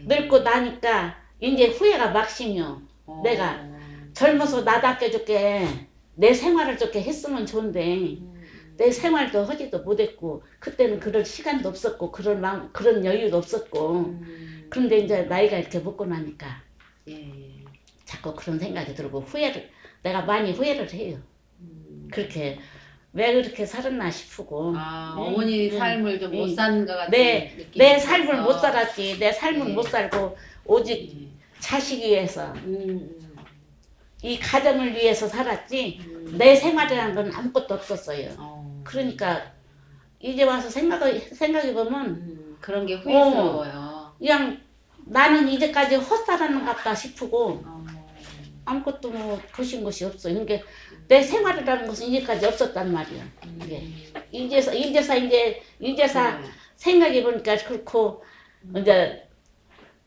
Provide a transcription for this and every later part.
늙고 나니까 이제 후회가 막심이요. 내가 젊어서 나답게 좋게 내 생활을 좋게 했으면 좋은데 내 생활도 하지도 못했고 그때는 그럴 시간도 없었고 그런 마음 그런 여유도 없었고 그런데 이제 나이가 이렇게 먹고 나니까 자꾸 그런 생각이 들고 후회를 내가 많이 후회를 해요. 그렇게 왜 그렇게 살았나 싶고 어머니 삶을 좀 못 산 것 같은 느낌이 내 삶을 있어서. 못 살았지. 내 삶을 못 살고 오직 자식 위해서 이 가정을 위해서 살았지 내 생활이라는 건 아무것도 없었어요. 그러니까 이제 와서 생각해보면 그런 게 후회스러워요. 그냥 나는 이제까지 헛살았는 것 같다 싶고 아무것도 뭐 거신 것이 없어. 그러니까 내 생활이라는 것은 이제까지 없었단 말이야. 이게 이제사 생각해 보니까 그렇고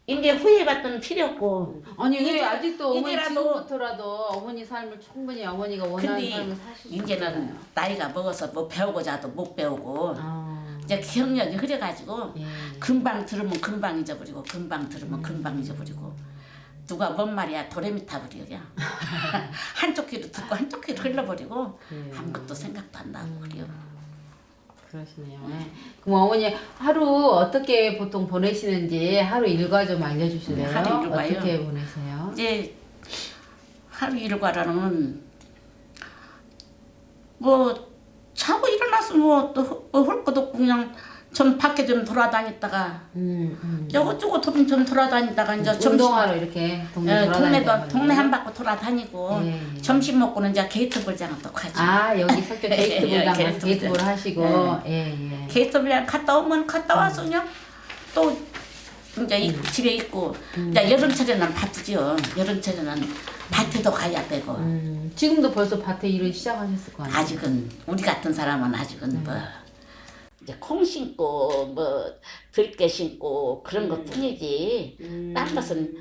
이제 후회받던 필요 없고. 아니 왜 아직도 어머니 이제라도- 지금부터라도 어머니 삶을 충분히 어머니가 원하는 근데 삶을 사실 수 이제는 있잖아요. 나이가 먹어서 뭐 배우고자도 못 배우고 이제 경력이 흐려가지고 예. 금방 들으면 금방 잊어버리고 금방 들으면 금방 잊어버리고 누가 뭔 말이야 도레미타 버려 그냥 한쪽 귀로 듣고 한쪽 귀로 흘러버리고 아무것도 생각도 안 나고 그래요. 그러시네요. 그럼 어머니 하루 어떻게 보통 보내시는지 하루 일과 좀 알려주실래요? 하루 일과요? 어떻게 보내세요? 이제 하루 일과라는 뭐 자고 일어나서 뭐 또 할 것도 없고 그냥 좀 밖에 좀 돌아다녔다가 저것저것 좀 돌아다니다가 이제 운동하러 이렇게 동네 동네 한 바퀴 돌아다니고 예. 점심 먹고는 이제 게이트볼장을 또 가죠. 여기 석교 게이트볼 가서 게이트볼. 게이트볼 하시고 예. 게이트볼장 갔다 오면 갔다 와서 그냥 또 이제 집에 있고 이제 여름철에는 바쁘죠. 여름철에는 밭에도 가야 되고 지금도 벌써 밭에 일을 시작하셨을 거 아니에요? 아직은 우리 같은 사람은 아직은 뭐 이제 콩 심고 뭐 들깨 심고 그런 것 뿐이지 다른 것은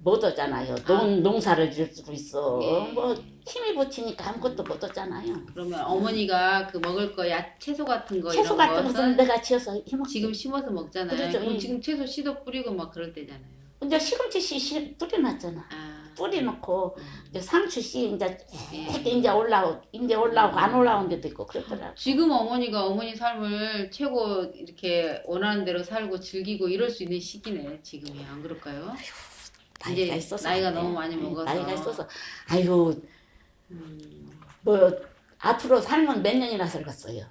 못 하잖아요. 농사를 지을 수도 있어. 예. 뭐 힘이 붙이니까 아무것도 못 하잖아요. 그러면 어머니가 그 먹을 거 채소 같은 거 채소 이런 같은 것은 것은 내가 지어서 해먹지. 지금 심어서 먹잖아요. 그렇죠. 그럼 지금 채소 씨도 뿌리고 막 그럴 때잖아요. 이제 시금치 씨 뿌려놨잖아. 뿌려놓고 이제 상추 씨 이제 올라오고 안 올라온 데도 있고 그렇더라고. 지금 어머니가 어머니 삶을 최고 이렇게 원하는 대로 살고 즐기고 이럴 수 있는 시기네 지금이 안 그럴까요? 나이가 이제 있어서 나이가 그래. 너무 많이 먹어서. 나이가 있어서 아이고 뭐 앞으로 살면 몇 년이나 살겠어요.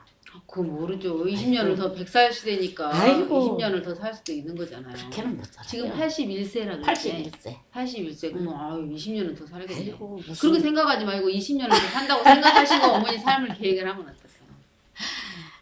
그건 모르죠. 20년을 더 100살 시대니까 아이고. 20년을 더 살 수도 있는 거잖아요. 그렇게는 못 살아요. 지금 81세라고 81세. 81세. 그러면 20년은 더 살겠네요. 아이고 무슨 그렇게 생각하지 말고 20년을 더 산다고 생각하시고 어머니 삶을 계획을 하면 어떨까요?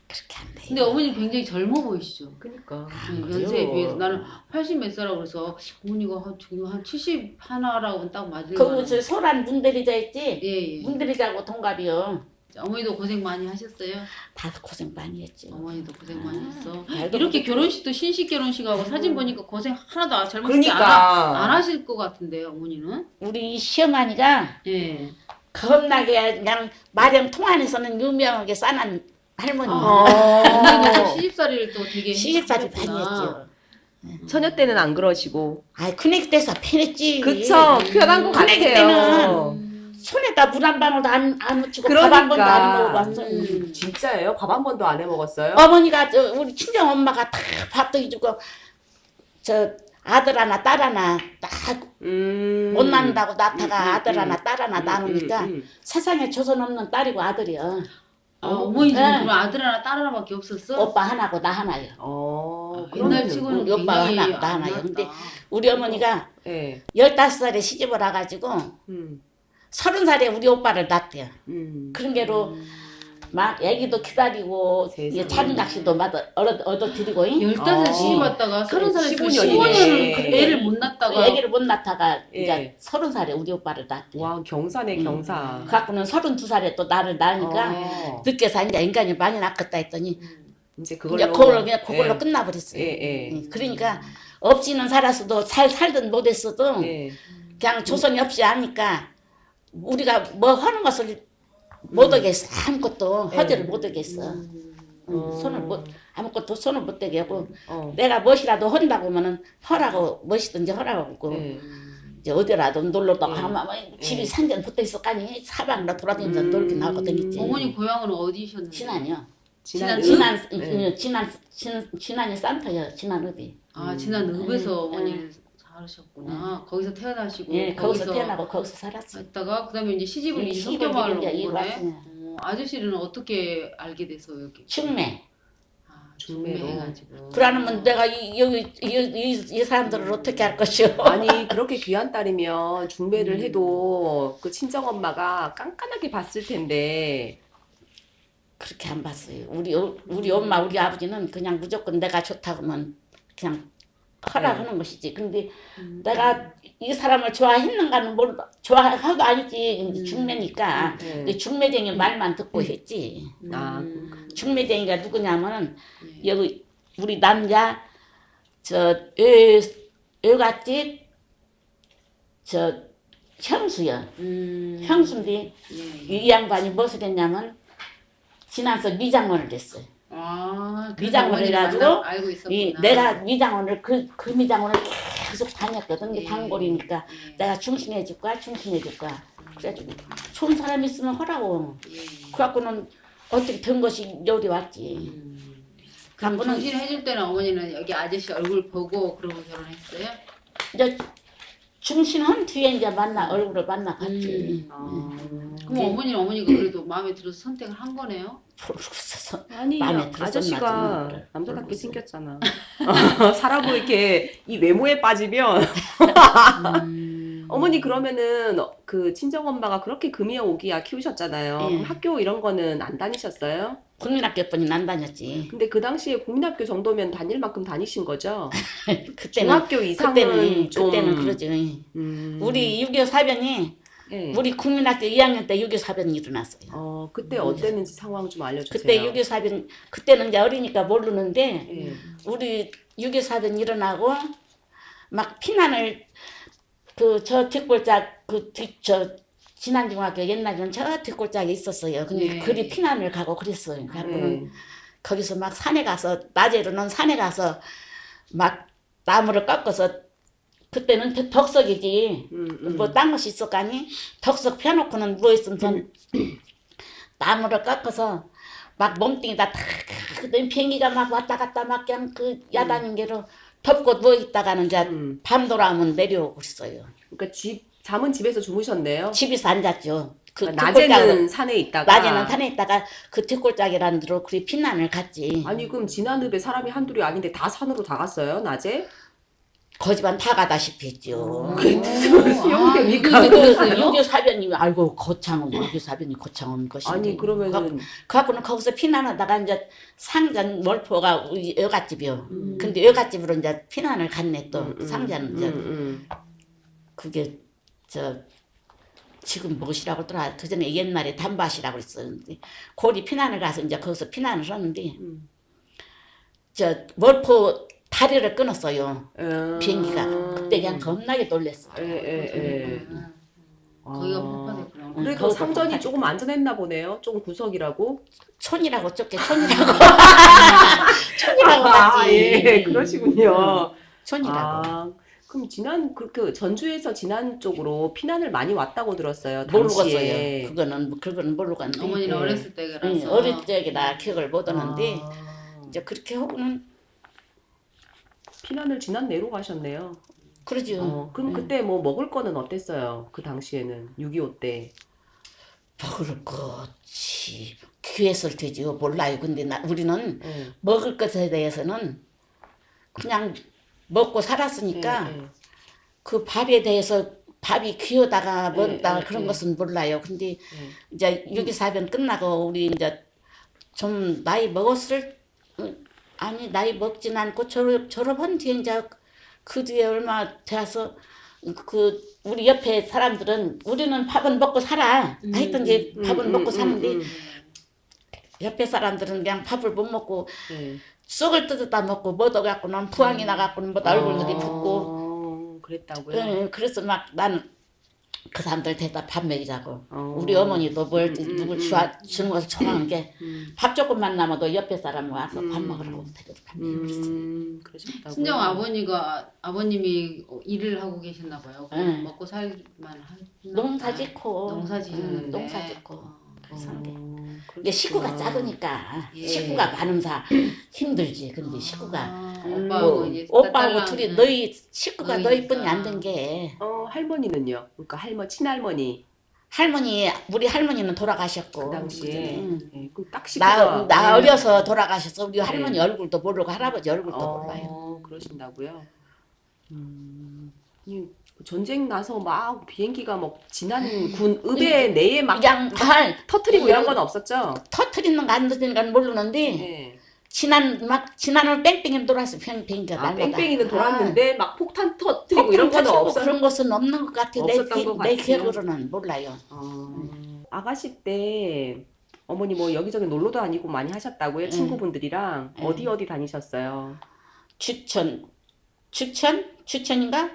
그렇게 안 돼. 근데 어머니 굉장히 젊어 보이시죠? 그니까. 연세에 비해서 나는 80 몇 살이라고 그래서 어머니가 지금 한 70 하나라고 딱 맞을 그거 저 소란 문대리자 있지? 예. 문대리자고 동갑이요. 어머니도 고생 많이 하셨어요? 다들 고생 많이 했지. 어머니도 고생 많이 했어. 말도 이렇게 못해. 결혼식도 신식 결혼식하고 아이고. 사진 보니까 고생 하나도 젊었을 때 그러니까. 안 하실 것 같은데 어머니는? 우리 시어머니가 예. 겁나게 그냥 마령 통안에서는 유명하게 싸난 할머니. 어머니가 시집살이를 또 되게 시집살이 많이 하셨구나. 했죠. 처녀 때는 안 그러시고. 아이 큰애기 때서 편했지. 그쵸. 편한 것 큰애기 같아요. 손에다 물 한 방울도 안 묻히고 밥 한 번도 안 먹어봤어. 진짜예요? 밥 한 번도 안 해 먹었어요? 어머니가 우리 친정 엄마가 다 밥도 해주고 저 아들 하나 딸 하나 딱 못 낳는다고 낳다가 아들 하나 딸 하나 낳으니까 세상에 조선 없는 딸이고 아들이야. 어머니 집은 네. 그럼 아들 하나 딸 하나밖에 없었어? 오빠 하나고 나 하나요. 옛날 치고는 우리 오빠가 굉장히 하나, 나 하나요. 안 근데 낳았다. 우리 어머니가 예. 15살에 시집을 와가지고 음. 30살에 우리 오빠를 낳대요. 음. 그런 게로 막 애기도 기다리고 세상에. 작은 낚시도 얻어 드리고 15살 시집 왔다가 30살에 15년이네. 15년을 애를 못 낳다가 애기를 못 낳다가 예. 이제 30살에 우리 오빠를 낳대. 와, 경사네, 경사. 그래갖고는 32살에 또 나를 낳으니까 늦게서 이제 인간이 많이 낳겠다 했더니 이제 이제 그걸로. 그걸로 예. 끝나버렸어요. 예. 그러니까 없이는 살았어도 살든 못했어도 예. 그냥 조선이 없이 하니까 우리가 뭐 하는 것을 못 하겠어. 아무것도 허지를 못 하겠어. 손을 아무것도 손을 못 대게 하고 어. 내가 무엇이라도 한다고 하면은 하라고 무엇이든지 하라고 하고 네. 이제 어디라도 놀러도 예. 가면 집이 예. 산전 붙어 있었까니 사방으로 돌아다니면서 놀긴 하거든요. 어머니 고향은 어디셨는데? 진안이요. 지난 지난- 진안이 산터요. 진안 어디. 아 지난 읍에서 음, 어머니를 살으셨구나. 거기서 태어나시고 예, 거기서 태어나고 거기서 살았어. 했다가 그다음에 이제 시집을 예, 이 시집을 성교마을로 이제 온 이리 거네. 왔어요. 아저씨는 어떻게 알게 돼서 여기? 충매. 중매 중매로. 해가지고. 그러면 내가 여기 이 사람들을 어떻게 할 것이오? 아니 그렇게 귀한 딸이면 중매를 해도 그 친정 엄마가 깐깐하게 봤을 텐데. 그렇게 안 봤어요. 우리 엄마 우리 아버지는 그냥 무조건 내가 좋다고만 그냥 허락하는 것이지. 근데 내가 이 사람을 좋아했는가는 몰라. 좋아하도 아니지. 중매니까. 네. 근데 중매쟁이 말만 듣고 했지. 아, 중매쟁이가 누구냐면은 예. 여기 우리 남자 저 외갓집 저 형수요. 형수인데 예. 이 양반이 무엇을 했냐면 지나서 미장원을 했어요. 아, 미장원을 어머니를 해가지고 알고 있었구나. 내가 미장원을 그 미장원을 계속 다녔거든. 예. 단골이니까 예. 내가 중신해줄까. 그래가지고 좋은 사람 있으면 하라고. 예. 그래갖고는 어떻게 된 것이 여기 왔지. 그럼 그거는 정신 해줄 때는 어머니는 여기 아저씨 얼굴 보고 그러고 결혼했어요? 이제 중신한 뒤에 이제 얼굴을 만나 봤지. 그럼 어머니는 어머니가 그래도 마음에 들어서 선택을 한 거네요? 모르겠어서 아니 마음에 들었었나 아저씨가 좀. 남자답게 모르겠어요. 생겼잖아. 사람을 이렇게 이 외모에 빠지면 어머니 그러면은 그 친정 엄마가 그렇게 금이야 오기야 키우셨잖아요. 예. 그럼 학교 이런 거는 안 다니셨어요? 국민학교뿐이 안 다녔지. 근데 그 당시에 국민학교 정도면 다닐 만큼 다니신 거죠? 그때는 중학교 이상은 좀 그때는 그러지. 음, 우리 6.25 사변이 예. 우리 국민학교 2학년 때 6.25 사변이 일어났어요. 그때 어땠는지 상황 좀 알려주세요. 그때 6.25 사변 그때는 이제 어리니까 모르는데 예. 우리 6.25 사변 일어나고 막 피난을 그 저 뒷골짝 진안중학교 옛날에는 저 뒷골짝에 있었어요. 근데 예. 그리 피난을 가고 그랬어요. 그래갖고는 예. 거기서 막 산에 가서 낮에로는 산에 가서 막 나무를 꺾어서 그때는 덕석이지 뭐 딴 것이 있었까니 덕석 펴놓고는 뭐 있으면 전 나무를 꺾어서 막 몸뚱이다 탁 그다음에 비행기가 막 왔다 갔다 막 그냥 그 야단인 게로 덮고 누워 있다가는 이제 밤 돌아오면 내려오고 그랬어요. 그러니까 잠은 집에서 주무셨네요. 집에서 앉았죠. 그 낮에는 뒷골짜기로 산에 있다가 낮에는 산에 있다가 그 뒷골짜기라는 데로 그리 피난을 갔지. 아니 그럼 진안읍에 사람이 한둘이 아닌데 다 산으로 다 갔어요 낮에? 거지반 다 가다시피 했죠. 수영됩니까? 그랬어요? 6.25 사변이 알고 거창은 6.25 사변이 거창한 것인데. 아니 그러면은 그래갖고는 거기서 피난하다가 이제 상전 월포가 우리 여갓집이요. 근데 여갓집으로 이제 피난을 갔네 또 상전 이제 그게 지금 무엇이라고 하더라. 그 전에 옛날에 단밭이라고 그랬었는데 고리 피난을 가서 이제 거기서 피난을 했는데 월포 다리를 끊었어요. 비행기가 그때 그냥 겁나게 놀랬어. 예. 거기가 폭파됐구나. 그래도 거기가 상전이 폭파됐- 조금 안전했나 보네요. 조금 구석이라고. 촌이라고 쫓게 촌이라고 촌이라고 하지. 예, 그러시군요. 촌이라고. 그럼 그렇게 전주에서 진안 쪽으로 피난을 많이 왔다고 들었어요. 모르겠어요. 당시에. 그거는 모르겠는데. 어머니는 예. 어렸을 때라서. 어릴 적이라 기억을 못 하는데 아, 이제 그렇게 하고는 피난을 진안 내로 가셨네요. 그러죠. 그럼 그때 뭐 먹을 거는 어땠어요? 그 당시에는 6.25 때. 먹을 것이 귀했을 테지요. 몰라요. 근데 우리는 예. 먹을 것에 대해서는 그냥 먹고 살았으니까 그 밥에 대해서 밥이 귀하다가 뭔다 그런 것은 몰라요. 근데 이제 6.25 사변 끝나고 우리 이제 좀 나이 먹었을 아니 나이 먹진 않고 졸업한 뒤에 이제 그 뒤에 얼마 돼서 그 우리 옆에 사람들은 우리는 밥은 먹고 살아. 하여튼 이제 밥은 먹고 사는데 옆에 사람들은 그냥 밥을 못 먹고 예. 쑥을 뜯어다 먹고 못 얻어갖고는 부항이 나갖고는 뭐 얼굴들이 붓고 그랬다고요? 그래서 막 나는 그 사람들 대다 밥 먹이자고. 어. 우리 어머니도 누굴 주는 것을 좋아하는 게 밥 음. 조금만 남아도 옆에 사람 와서 밥 먹으라고 데려다 밥 먹였어. 그러셨다고요? 친정 아버님이 일을 하고 계셨나 봐요. 응. 먹고 살만 하나 농사 보다. 짓고 농사 지셨는데. 농사 짓고 그래서 한 게. 그러셨구나. 이게 식구가 작으니까 예. 식구가 많으면서 힘들지. 근데 식구가 오빠하고 뭐, 이제 오빠하고 딸랑- 둘이 너희 식구가 너희니까. 너희뿐이 안 된 게 할머니는요? 그러니까 친할머니 할머니 우리 할머니는 돌아가셨고 그 당시에 응. 네, 그딱 식구가 나 네. 어려서 돌아가셨어. 우리 네. 할머니 얼굴도 모르고 할아버지 얼굴도 몰라요. 그러신다고요? 이 전쟁 나서 막 비행기가 막 지나는 군 의대 내에 막 그냥 다 터트리고 이런 건 없었죠? 터트리는 거 안 터트리는 건 모르는데 네. 지난은 뺑뺑이 돌아서 비행기가 날마다. 뺑뺑이는 돌았는데 막 폭탄 터트리고 이런 거는 터트리고 없었. 그런 것은 없는 것 같아. 없었던 것 내 같아요. 기억으로는 몰라요. 아가씨 때 어머니 뭐 여기저기 놀러도 다니고 많이 하셨다고요? 친구분들이랑 응. 어디 다니셨어요? 주천인가?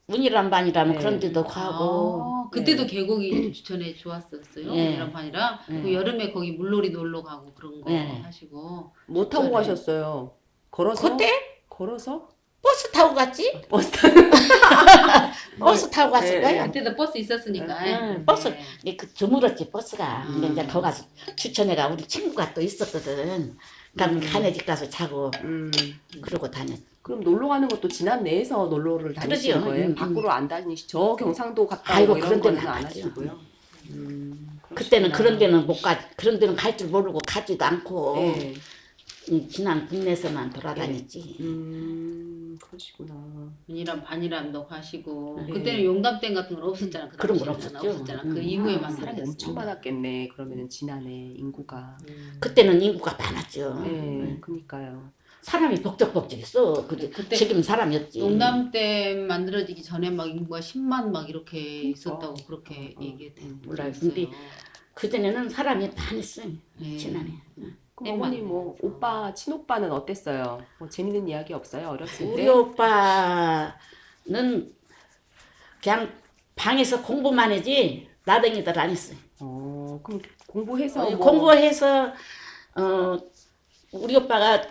운이란 반이라면 네. 그런 데도 가고. 그때도 네. 계곡이 주천에 좋았었어요. 네. 이런 반이랑 네. 그 여름에 거기 물놀이 놀러 가고 그런 거 네. 하시고. 뭐 타고 그래. 가셨어요? 걸어서? 그때 걸어서? 버스 타고 갔지? 버스 타고 버스 타고 갔을 네, 거야. 그때도 버스 있었으니까. 응, 버스. 네. 이게 그 드물었지 버스가. 근데 이제 거기 가서 추천해가 우리 친구가 또 있었거든. 그러니까 가네 집 가서 자고 그러고 다녔어. 그럼 놀러 가는 것도 지난 내에서 놀러를 다니시는 그러지요. 거예요? 밖으로 안 저 경상도 갔다 아이고, 오고 이런 그런 데는 거는 안 안 갔죠. 하시고요. 그때는 그러시구나. 그런 데는 못 가. 그런 데는 갈 줄 모르고 가지도 않고 네. 지난 국내에서만 돌아다녔지. 그러시구나. 운이랑 반이랑도 가시고. 네. 그때는 용담댐 같은 건 없었잖아. 그 그런 건 당시에는. 없었죠. 없었잖아. 그 이후에만 사람이 생겼어. 엄청 많았겠네. 그러면 지난해 인구가. 그때는 인구가 많았죠. 네, 그니까요. 사람이 복적복적했어. 그때 지금 사람이 없지. 용담댐 만들어지기 전에 막 인구가 10만 막 이렇게 있었다고 그렇게 얘기했대요. 몰라요. 근데 그전에는 사람이 많았어요. 네. 지난해. 그럼 어머니 뭐 오빠 친오빠는 어땠어요? 뭐 재밌는 이야기 없어요? 어렸을 우리 때? 오빠는 그냥 방에서 공부만 하지 나댕이들 안 했어요. 그럼 공부해서 뭐 공부해서 우리 오빠가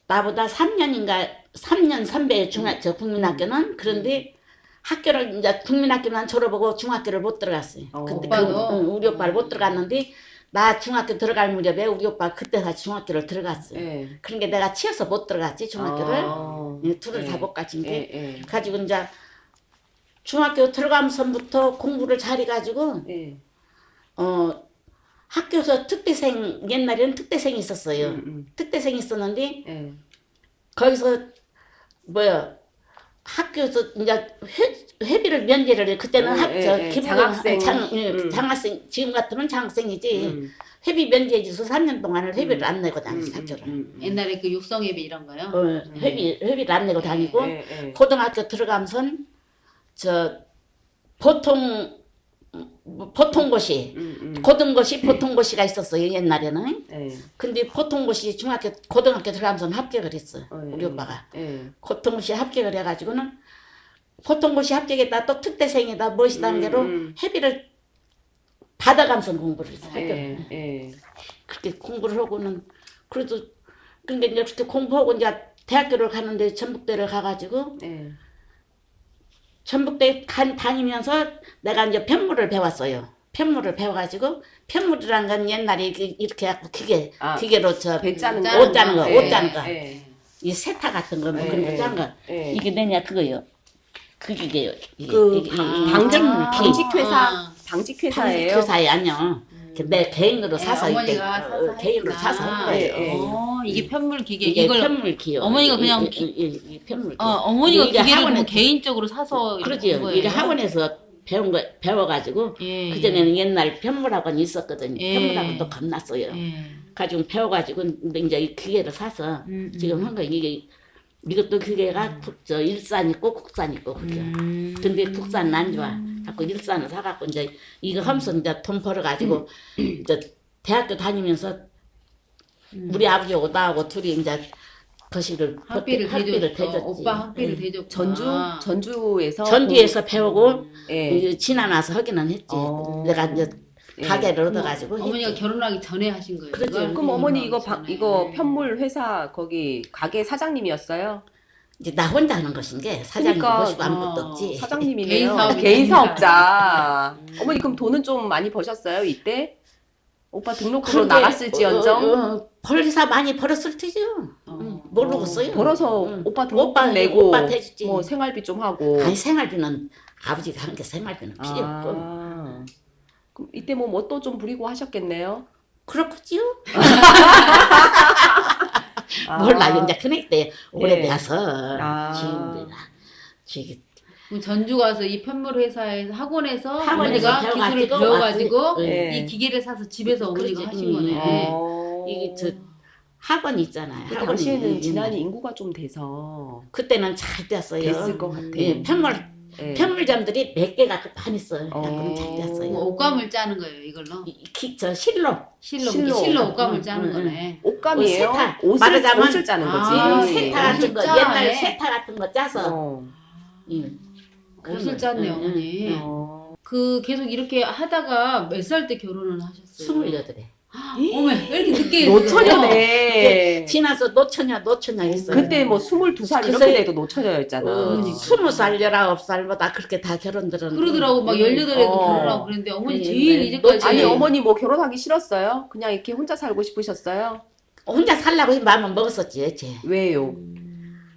나보다 3년 선배 저 국민학교는 그런데 학교를 이제 국민학교만 졸업하고 중학교를 못 들어갔어요. 근데 오빠도? 우리 오빠를 못 들어갔는데 나 중학교 들어갈 무렵에 우리 오빠 그때 다시 중학교를 들어갔어요. 네. 그러니까 내가 치여서 못 들어갔지 중학교를. 둘을 다 못 갔지인데 네. 가지고 이제 중학교 들어가면서부터 공부를 잘해가지고 네. 학교에서 특대생 옛날에는 특대생이 있었어요. 특대생이 있었는데 네. 거기서 학교에서 이제 회비를 면제를 해. 그때는 장학생. 장학생 지금 같으면 장학생이지. 회비 면제해줘서 3년 동안을 회비를 안 내고 다녔어 학교를. 옛날에 그 육성예배 이런 거요? 회비를 안 내고 다니고 네. 고등학교 들어가면선 보통고시 보통고시가 있었어요 옛날에는. 네. 근데 보통고시 고등학교 들어가면서 합격을 했어 우리 오빠가. 보통고시 합격을 해가지고는 보통고시 합격했다 또 특대생이다 무엇이다 한 게로 회비를 받아가면서 공부를 했어 학교를. 그렇게 공부를 하고는 그래도 그러니까 이제 그렇게 공부하고 이제 대학교를 가는데 전북대를 가가지고 전북대 다니면서 내가 이제 편물을 배웠어요. 편물을 배워가지고 편물이란 건 옛날에 이렇게 해갖고 기계로 배 짜는 거. 옷 짜는 거, 옷 짜는 거. 네. 이 세타 같은 거, 뭐 그런 거 짜는 거. 네. 이게 뭐냐 그거요. 그 기계요. 방직회사예요. 방직회사에 아니요. 내 개인으로 사서 어머니가 사서 개인으로 사서 한 거예요. 이게 편물 기계 이게 이걸 편물 기요. 어머니가 그냥 이 편물 기. 어머니가 이게 기계를 학원에 뭐 개인적으로 사서 그러지요. 이런 거예요. 이게 학원에서 배워가지고 예, 그전에는 옛날 편물학원이 있었거든요. 예. 편물학원도 겁났어요. 예. 가지고 배워가지고 이제 이 기계를 사서 지금 한 거 이것도 기계가 일산 있고 국산 있고 그죠. 근데 국산은 안 좋아. 자꾸 일산을 사갖고 이제 이거 하면서 이제 돈 벌어가지고 이제 대학교 다니면서 우리 아버지하고 나하고 둘이 이제 거시를 학비를 대줬어. 대줬지. 오빠 학비를 대줬구나. 전주에서 전주에서 배우고 예. 이제 지나 나서 하기는 했지. 내가 이제 예. 가게를 얻어가지고 어머니가 했지. 결혼하기 전에 하신 거예요? 그렇죠. 이걸? 그럼 어머니 이거 전에. 이거 편물 회사 거기 가게 사장님이었어요? 이제 나 혼자 하는 것인 게 사장님 그러니까, 모시고 아무것도 없지. 사장님이네요. 개인 개인 사업이니까. 사업자. 어머니 그럼 돈은 좀 많이 버셨어요 이때? 오빠 등록으로 그런데, 나갔을지언정 벌리사 많이 벌었을 테죠. 모르겠어요. 벌어서 응. 오빠 등록금 내고 오빠 대주지. 뭐 생활비 좀 하고. 아니 생활비는 아버지가 하는 게 생활비는 필요 없고. 아. 그럼 이때 뭐 뭣도 좀 부리고 하셨겠네요. 그렇겠지요. 아. 몰라 이제 그네 때 오래돼서 아. 지금 그럼 전주 가서 이 편물 회사에서 학원에서 학원에서 어머니가 기술을 배워가지고 배워가지고 왔지. 네. 이 기계를 사서 집에서 어머니가 그렇지. 하신 거네. 이게 저 학원 있잖아요. 그 학원이 당시에는 진안이 옛날에. 인구가 좀 돼서 그때는 잘 됐어요. 됐을 것 같아요. 예, 예. 편물점들이 몇 개가 많이 있어요. 그럼 잘 뭐 됐어요. 옷감을 짜는 거예요, 이걸로. 저 실로 실로 옷감을 짜는 응, 거네. 옷감이에요. 세탁. 옷을 말하자면 옷을 짜는 거지. 아, 세탁 같은 거 옷을 옛날 짜네. 세탁 같은 거 짜서 어. 예. 옷을 짰네, 응, 어머니. 응, 응. 어. 그 계속 이렇게 하다가 몇 살 때 결혼을 하셨어요? 28에. 어머, 왜 이렇게 늦게 노처녀네. 지나서 노처녀 했어요. 그때 뭐 22살 이렇게 그새- 돼도 노처녀였잖아. 20살, 19살마다 그렇게 다 결혼들은. 그러더라고, 막 18에도 어. 결혼하고 그랬는데 어머니 예, 제일 네. 이제까지. 아니 어머니 뭐 결혼하기 싫었어요? 그냥 이렇게 혼자 살고 싶으셨어요? 혼자 살라고 마음은 먹었었지, 쟤. 왜요?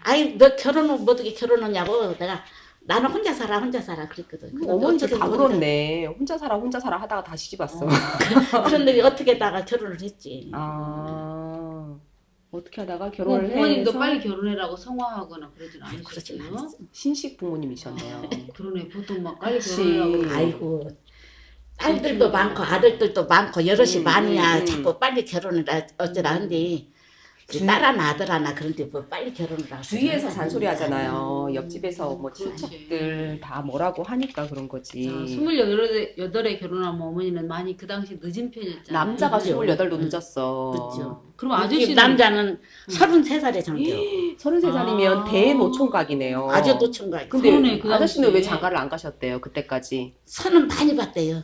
아이, 너 결혼은 뭐 어떻게 결혼하냐고. 내가 나는 혼자 살아 그랬거든. 근데 어머니도 어떻게 다 혼자- 그렇네. 혼자 살아 하다가 다 시집 왔어. 그런데 어떻게다가 결혼을 했지. 아 어떻게 하다가 뭐 결혼을 부모님도 해서 빨리 결혼해라고 성화하거나 그러진 그러진 않으셨어요? 않았어. 신식 부모님이셨네요. 그러네, 보통 막 빨리 그치. 결혼하라고. 아이고. 딸들도 많고 아들들도 많고 여럿이 많으냐. 음. 자꾸 빨리 결혼을 어쩌라 한데 딸 하나 아들 하나 그런데 뭐 빨리 결혼을 하고. 주위에서 잔소리 하잖아요. 옆집에서 뭐 그렇지. 친척들 다 뭐라고 하니까 그런 거지. 자, 28에 결혼하면 어머니는 많이 그 당시 늦은 편이었잖아요. 남자가 그죠. 28도 응. 늦었어. 늦죠. 그럼 이 아저씨는 남자는 33살에 장교. 33살이면 아. 대노총각이네요. 아주 노총각. 근데 그러네, 그 아저씨는 당시에. 왜 장가를 안 가셨대요? 그때까지. 선은 많이 봤대요.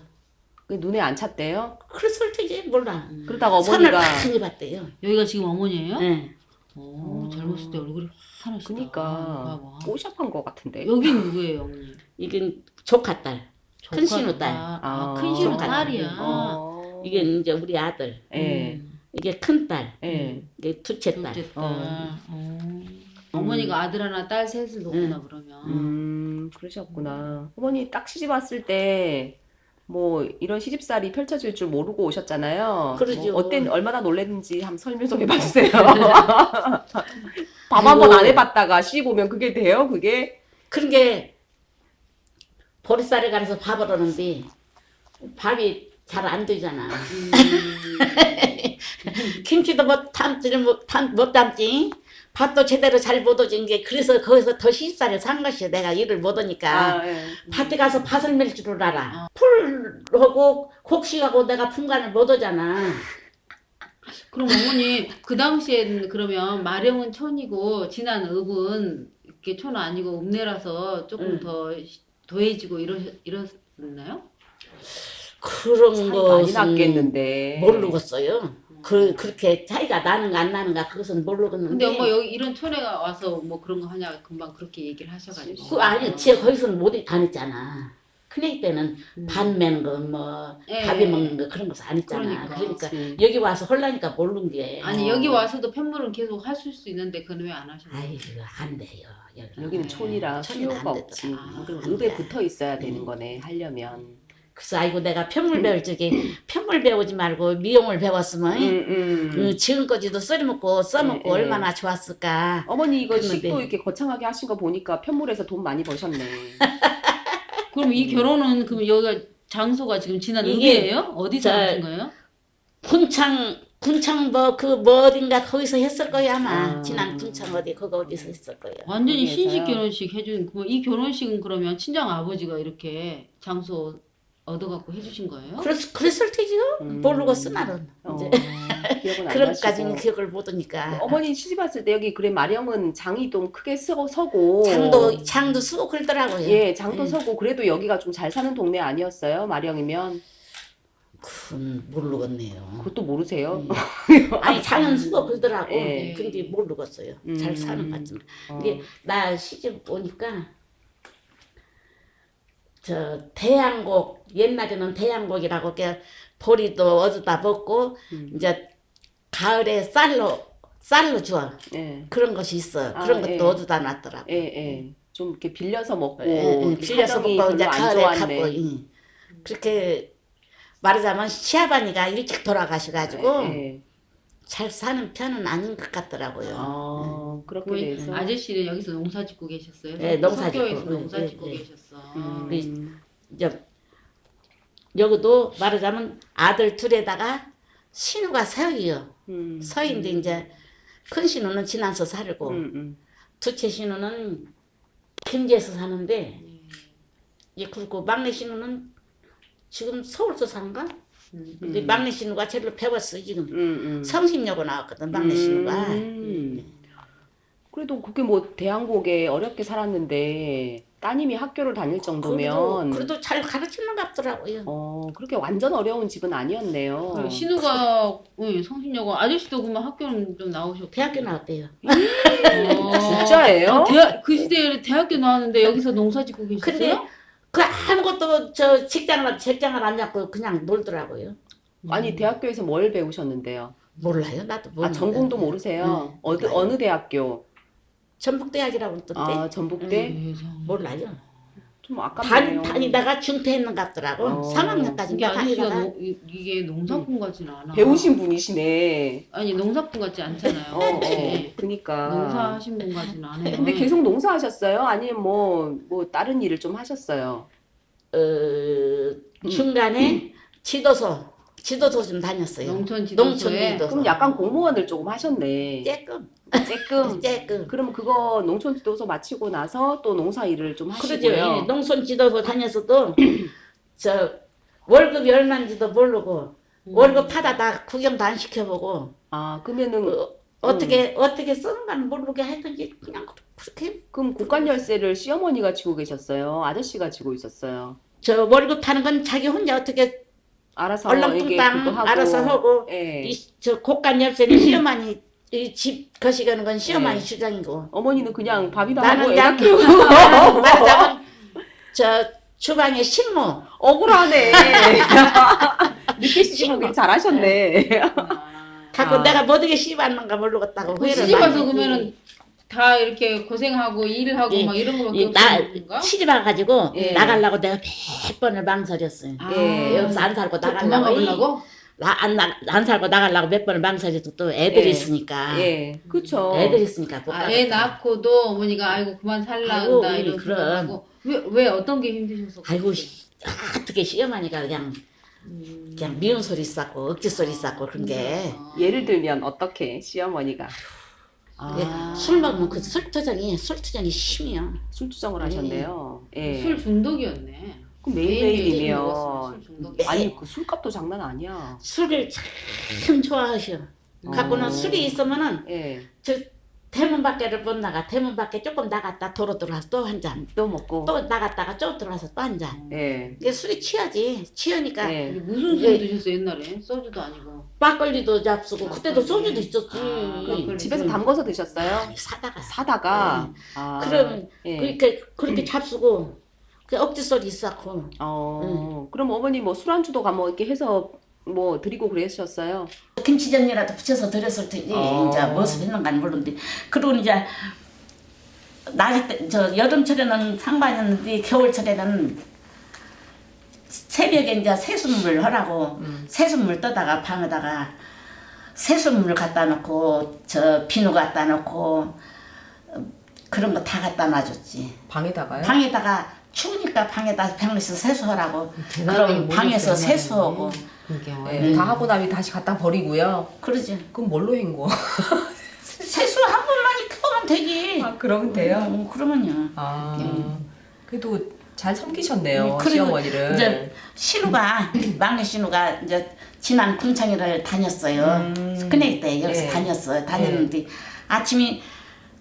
그 눈에 안 찼대요? 그랬을 테지 몰라. 그러다가 선을 어머니가 많이 봤대요. 여기가 지금 어머니예요? 네. 오, 젊었을 때 얼굴이 환하시다. 그니까 봐봐. 뽀샵한 것 같은데. 여긴 누구예요, 어머니? 이게 조카딸. 큰 신우딸. 아, 큰 신우 조카. 딸이야. 이게 이제 우리 아들. 예. 이게 큰 딸. 예. 이게 둘째 딸. 둘째 딸. 어. 어머니가 아들 하나, 딸 셋을 놓구나 그러면. 그러셨구나. 어머니 딱 시집 왔을 때 뭐 이런 시집살이 펼쳐질 줄 모르고 오셨잖아요. 그러죠. 뭐 얼마나 놀랬는지 한번 설명 좀 해봐주세요. 밥 한 번 안 해봤다가 시집 오면 그게 돼요? 그게? 그런 게 보리쌀에 가서 밥을 하는데 밥이 잘 안 되잖아. 김치도 못 담지. 밥도 제대로 잘 못 오진 게 그래서 거기서 더 시집살을 산 것이야. 내가 일을 못 하니까. 예. 밭에 가서 밭을 멜 줄 알아. 풀하고 곡식하고 내가 분간을 못 하잖아. 그럼 어머니 그 당시에는 그러면 마령은 촌이고 진안 읍은 이렇게 촌 아니고 읍내라서 조금 더 더해지고 이랬나요? 그런 차이 많이 것은 났겠는데. 모르겠어요. 그렇게 차이가 나는가 안 나는가 그것은 모르겠는데. 근데 엄마 여기 이런 촌에 와서 뭐 그런 거 하냐 금방 그렇게 얘기를 하셔가지고. 아니, 쟤 거기서는 못 다녔잖아. 큰애기 때는 밥 매는 거, 뭐, 예. 밥이 먹는 거 그런 거 안 했잖아. 그러니까. 그러니까 그치. 여기 와서 홀라니까 모르는 게. 아니 여기 와서도 편물은 계속 하실 수 있는데 그건 왜 안 하셨나요? 아이고, 안 돼요. 여기는 촌이라 촌이라 수요가 안 없지. 되더라. 그럼 안 읍에 돼. 붙어 있어야 되는 거네, 하려면. 그래서 아이고 내가 편물 배울 적에 편물 배우지 말고 미용을 배웠으면 지금까지도 써먹고 예, 예. 얼마나 좋았을까. 어머니 이거 그런데- 식도 이렇게 거창하게 하신 거 보니까 편물에서 돈 많이 버셨네. 그럼 이 결혼은 그럼 여기가 장소가 지금 진안 이게 읍이에요? 어디서 저- 하신 거예요? 군창 뭐 어딘가 거기서 했을 거야 아마. 아. 지난 군창 어디 그거 어디서 했을 거야. 완전히 거기에서요? 신식 결혼식 해준 이 결혼식은 그러면 친정 아버지가 이렇게 장소 얻어갖고 해주신 거예요? 그랬을 테지요. 모르겠어 나는. 어. 이제 기억은 안 그런 나시고. 까지는 기억을 못 하니까. 어머니 시집 왔을 때 여기 그래 마령은 장이 좀 크게 서고 장도 쓰고 그러더라고요. 예, 장도 서고 그래도 여기가 좀 잘 사는 동네 아니었어요? 마령이면 그건 모르겠네요. 그것도 모르세요? 아니 장은 쓰고 그러더라고. 예. 근데 모르겠어요. 잘 사는 것 같지만. 근데 나 시집 오니까 저 대양곡 옛날에는 대양곡이라고 이렇게 보리도 어디다 먹고 이제 가을에 쌀로 주어 예. 그런 것이 있어. 아, 그런 것도 예. 어디다 놨더라고. 예, 예. 좀 이렇게 빌려서 먹고 빌려서 사정이 먹고 이제 별로 안 가을에 좋았네. 갖고 그렇게 말하자면 시아버니가 일찍 돌아가셔가지고 예. 잘 사는 편은 아닌 것 같더라고요. 아, 그렇게 거의 돼서 아저씨는 여기서 농사 짓고 계셨어요? 네, 농사 석교에서 짓고. 농사 네, 짓고 네. 계셨어. 이제 여기도 말하자면 아들 둘에다가 신우가 서이요. 서인데 이제 큰 신우는 진안서 살고 둘째 신우는 김제에서 사는데 그리고 막내 신우는 지금 서울서 사는가? 근데 막내 신우가 제일로 배웠어 지금. 성심여고 나왔거든 막내 신우가. 그래도 그게 뭐 대한국에 어렵게 살았는데 따님이 학교를 다닐 정도면 그래도 잘 가르치는 것 같더라고요. 그렇게 완전 어려운 집은 아니었네요. 그래, 신우가 성심여고 아저씨도 그러면 학교는 좀 나오셨고 대학교 나왔대요. 진짜예요? 그 시대에 대학교 나왔는데 여기서 농사 짓고 계셨어요? 근데 그 아무것도 저 직장을 안 잡고 그냥 놀더라고요. 아니 대학교에서 뭘 배우셨는데요? 몰라요, 나도 모르는데. 전공도 모르세요? 어느 대학교? 전북대학이라고 했던데. 아 전북대? 몰라요. 좀 아깝네요. 다니다가 중퇴했는 것 같더라고. 3학년까지 이게 아저씨가 다니다가. 이게 농사꾼 같지는 않아. 배우신 분이시네. 아니 농사꾼 같지 않잖아요. 그니까. 농사하신 분 같지는 않아요. 근데 계속 농사하셨어요? 아니면 뭐 다른 일을 좀 하셨어요? 중간에 지도소 좀 다녔어요. 농촌 지도소에? 그럼 약간 공무원을 조금 하셨네. 쬐끔. 그럼 그거 농촌 지도소 마치고 나서 또 농사 일을 좀 그러죠. 하시고요. 농촌 지도소 다녔어도 저 월급이 얼마인지도 모르고 월급 받아다 구경도 안 시켜보고 아 그러면은 어떻게 쓰는가는 모르게 하여튼지 그냥 그렇게 그럼 국간 열쇠를 시어머니가 지고 계셨어요? 아저씨가 지고 있었어요? 저 월급 타는 건 자기 혼자 어떻게 알아서 이게 얼렁뚱땅 그거 하고. 알아서 하고 예. 저 곡간 열쇠는 시어머니 이 집 거시가는 건 시어머니 주장이고 어머니는 그냥 밥이나 나는 하고 그냥 애 키우고 말하자면 저 주방에 식모 억울하네. 늦게 시집 오길 잘하셨네. 갖고 내가 못하게 씹었는가 모르겠다고 그 후회를 시집 많이 와서 그러면은 다 이렇게 고생하고 일하고 막 이런 거밖에 나 없는 건가? 시집 와가지고 예. 나가려고 내가 100번을 망설였어요. 예. 여기서 안 살고 나가려고. 도망가려고? 안 살고 나가려고 몇 번을 망설였어. 또 애들이 예. 있으니까. 예, 그쵸. 애들이 있으니까 못 애 가겠다. 낳고도 어머니가 아이고 그만 살라 아이고, 한다 이런 그럼. 생각하고 왜 어떤 게 힘드셔서 아이고 어떻게 시어머니가 그냥 미운 소리 쌓고 억지 소리 쌓고 그런 게 예를 들면 어떻게 시어머니가 술 먹으면 그 술투정이 심해요. 술주정을 하셨네요. 예. 술 중독이었네. 그럼 매일매일 매일매일이면 먹었으면 술 중독이. 아니 그 술값도 장난 아니야. 술을 참 좋아하셔. 갖고는 술이 있으면은 예. 저 대문 밖에를 못 나가. 대문 밖에 조금 나갔다 도로 들어와서 또 한 잔. 또 먹고. 또 나갔다가 쭉 들어와서 또 한 잔. 예. 이게 술이 취하지. 취하니까 예. 무슨 술 드셨어요 옛날에? 소주도 아니고. 막걸리도 잡수고 그때도 소주도 있었지. 막걸리. 집에서 담궈서 드셨어요? 아니, 사다가. 사다가. 아. 그럼 예. 그렇게 잡수고 그 억지 소리 있었고. 그럼 어머니 뭐 술안주도 가뭐 이렇게 해서 뭐 드리고 그러셨어요? 김치전이라도 붙여서 드렸을 테지. 이제 무엇을 했는가는 모르는데. 그리고 이제 낮에 저 여름철에는 상반이었는데 겨울철에는 새벽에 이제 새순물 하라고 새순물 떠다가 방에다가 새순물 갖다 놓고 저 비누 갖다 놓고 그런 거 다 갖다 놔줬지. 방에다가요? 방에다가 추우니까 방에서 세수하라고. 대단하게 그럼 방에서 모셨어요, 세수하고. 네, 다 하고 나면 다시 갖다 버리고요. 그러지. 그럼 뭘로 헹궈? 세수 한 번만 하면 되지. 그러면 돼요? 그러면요. 그래도 잘 섬기셨네요, 그리고 시어머니를. 이제 신우가 막내 신우가 이제 지난 군청회를 다녔어요. 큰애 때 여기서 네. 다녔어요. 다녔는데 아침이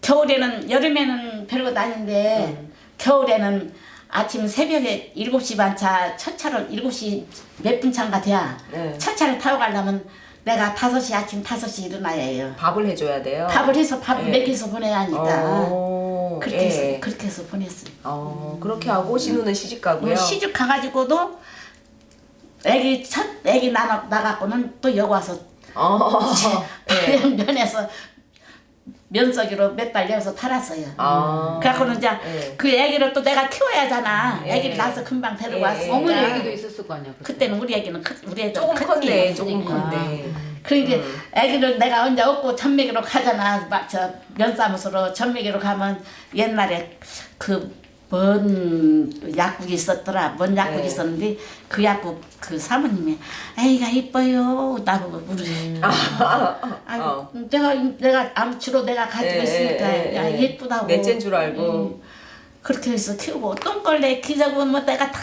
겨울에는 여름에는 별거 아닌데 겨울에는 아침 새벽에 7시 반차 첫 차를 7시 몇 분 차인가 돼야 네. 첫 차를 타고 가려면 내가 5시 아침 5시 일어나야 해요. 밥을 해줘야 돼요. 밥을 해서 밥을 네. 먹여서 보내야 하니까 그렇게 예. 해서 그렇게 해서 보냈어요. 그렇게 하고 신우는 시집 가고요. 시집 가가지고도 첫 애기 나갖고는 또 여기 와서 예. 면에서 면석이로 몇 달 여기서 살았어요. 아. 그래갖고는 이제 예. 그 애기를 또 내가 키워야 하잖아. 예. 애기를 낳아서 금방 데리고 예. 왔으니까. 어머니 얘기도 있었을 거 아니야. 그때. 그때는 우리 애기는 우리 애들 조금 컸네, 컸지. 조금 컸네. 그러니까 애기를 내가 언제 업고 전매기로 가잖아. 막 저 면사무소로 전매기로 가면 옛날에 그 뭔 약국이 있었더라. 뭔 약국이 네. 있었는데 그 약국 그 사모님이 애기가 이뻐요. 나보고 물으래. 아유, 내가 암치로 내가 가지고 예, 있으니까 예, 야, 예. 예쁘다고. 넷째인 줄 알고. 그렇게 해서 키우고 똥걸레 기저귀 뭐 내가 다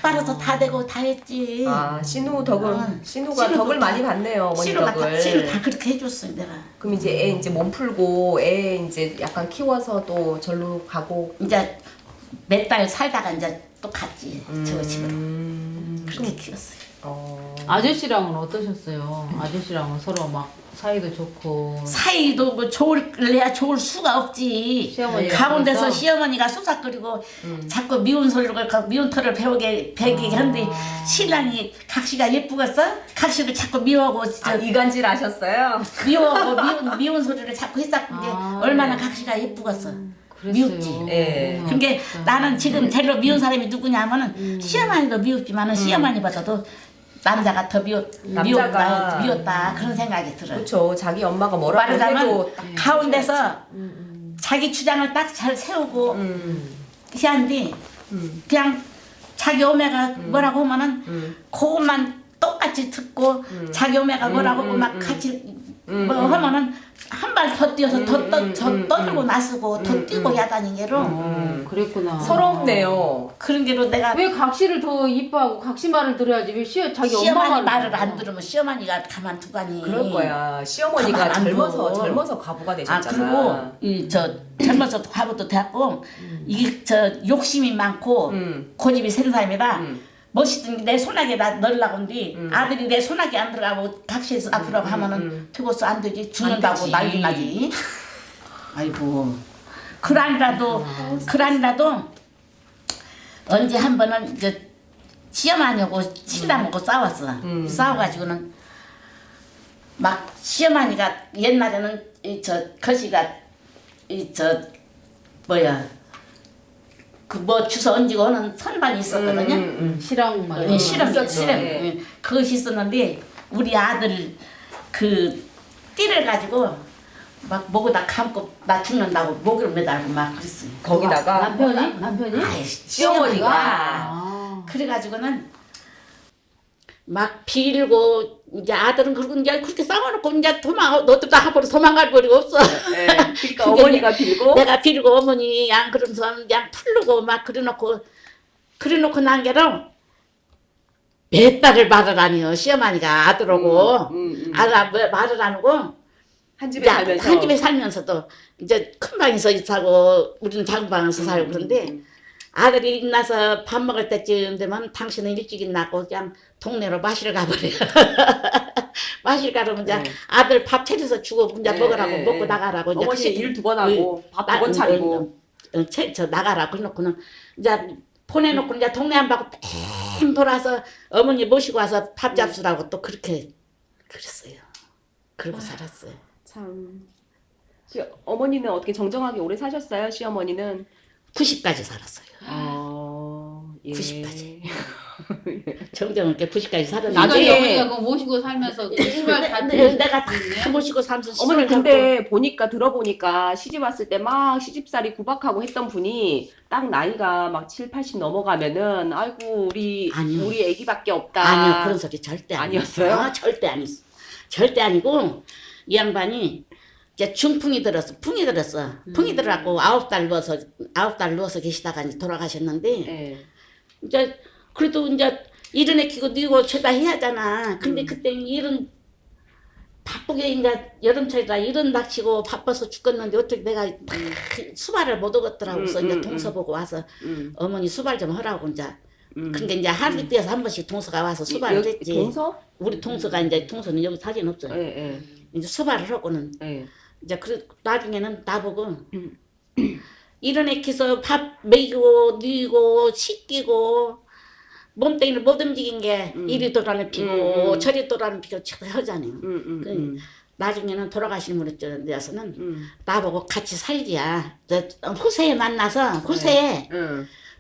빨아서 다 되고 다 했지. 신우 덕을 신우가 신우도 덕을 다- 많이 받네요, 어머니 씨루가 덕을. 씨루 다 그렇게 해줬어 내가. 그럼 이제 애 이제 몸 풀고 애 이제 약간 키워서 또 절로 가고. 이제 몇 달 살다가 이제 또 갔지 저 집으로. 음. 그렇게 키웠어요. 아저씨랑은 어떠셨어요? 아저씨랑은 서로 막 사이도 좋고. 사이도 뭐 좋을래야 좋을 수가 없지. 시어머니가 가운데서 그래서? 시어머니가 수삭거리고 자꾸 미운 소리를 미운 털을 배우게 하는데 신랑이 각시가 예쁘겠어? 각시를 자꾸 미워하고 이간질 하셨어요? 미워하고 미운 소리를 자꾸 했었는데 얼마나 각시가 예쁘겠어. 그랬어요. 미웠지. 예. 그게 나는 지금 제일로 미운 사람이 누구냐면은 시어머니도 미웠지만은 시어머니보다도 남자가 더 미웠다 그런 생각이 들어요. 그렇죠. 자기 엄마가 뭐라고 해도 말하자면 딱 가운데서 자기 주장을 딱 잘 세우고 하는데 그냥 자기 오메가 뭐라고 하면은 그것만 똑같이 듣고 자기 오메가 뭐라고 하고 막 같이 뭐 하면은 한 발 더 뛰어서 더 떠들고 나서고 더 뛰고 야다닌 게로 그랬구나. 서럽네요. 그런 게로 내가 왜 각시를 더 이뻐하고 각시 말을 들어야지 왜 자기 엄마 시어머니 말을 말을 안 들으면 시어머니가 가만두가니. 그럴 거야. 시어머니가 가만 안 젊어서 둬. 과부가 아 되셨잖아. 그리고 이 저 젊어서 과부도 됐고 이게 저 욕심이 많고 고집이 센 사람이라 멋있든 내 손아귀에다 넣으려고 하는데 아들이 내 손아귀 안 들어가고 각시에서 앞으로 하면은 피고서 안 되지 죽는다고 되지. 난리 나지. 아이고 그러니라도 언제 한 번은 이제 시어머니하고 신랑하고 싸웠어. 싸워가지고는 막 시어머니가 옛날에는 이 저 거시가 이 저 뭐야 그 뭐 주소 얹고 오는 선반이 있었거든요. 시랑 말. 실험 있었죠. 예. 그것이 있었는데 우리 아들 그 띠를 가지고 막 목에다 감고 나 죽는다고 목을 매달고 막 그랬어요. 거기다가 남편이? 아이, 시어머니가. 아. 그래가지고는 막 빌고 이제 아들은 그러고 이제 그렇게 싸워놓고 이제 너도 나가버려 도망갈 버리고 없어. 예. 그러니까 어머니가 빌고 내가 빌고 어머니 양 그러면서 양 풀르고 막 그래놓고 난 게로 몇 달을 말을 안 해요. 시어머니가 아들하고 말을 안 하고 한 집에 이제 살면서 한 집에 살면서도 이제 큰 방에서 살고 우리는 작은 방에서 살고 그런데 아들이 일나서 밥 먹을 때쯤 되면 당신은 일찍 일나고 그냥 동네로 마시러 가버려. 마시러 가려면 이제 아들 밥 차려서 주고 이제 먹으라고 먹고 나가라고 이제 어머니 일 2번 하고 밥 2번 차리고 저 나가라 그래놓고는 이제 보내놓고 이제 동네 안 가고 뺑 돌아서 어머니 모시고 와서 밥 잡수라고 또 그렇게 그랬어요. 그러고 살았어요. 참 어머니는 어떻게 정정하게 오래 사셨어요? 시어머니는 90까지 살았어요. 예. 90까지. 정정하게 90까지 살았는데 나중에 나중에- 어머니가 그거 모시고 살면서 정말 다 내가 다 모시고 살면서 어머니 시집을 가고 근데 들어보니까 시집 왔을 때 막 시집살이 구박하고 했던 분이 딱 나이가 막 7, 80 넘어가면은 아이고 아니요. 우리 애기밖에 없다. 아니요 그런 소리 절대 아니었어요? 절대 아니었어. 절대 아니고 이 양반이 이제 중풍이 들었어. 풍이 들었어. 풍이 들어갖고 9달 누워서 계시다가 이제 돌아가셨는데 예. 이제 그래도 이제 일은 애키고 니고 죄다 해야 하잖아. 근데 그때 일은 바쁘게 이제 여름철이라 일은 닥치고 바빠서 죽겠는데 어떻게 내가 수발을 못 얻었더라고. 그래서 이제 동서 보고 와서 어머니 수발 좀 하라고 이제. 그러니까 이제 하루 뛰어서 한 번씩 동서가 와서 수발을 했지. 동서? 우리 동서가 이제 동서는 여기 사진 없어요. 예, 예. 이제 수발을 하고는 예. 이제 그 나중에는 나보고 일어나서 밥 먹이고 누이고 씻기고 몸뚱이를 못 움직인 게 이리 돌아눕히고 저리 돌아눕히고 하잖아요. 나중에는 돌아가시는 분에 대해서는 나보고 같이 살기야. 후세에 만나서 후세에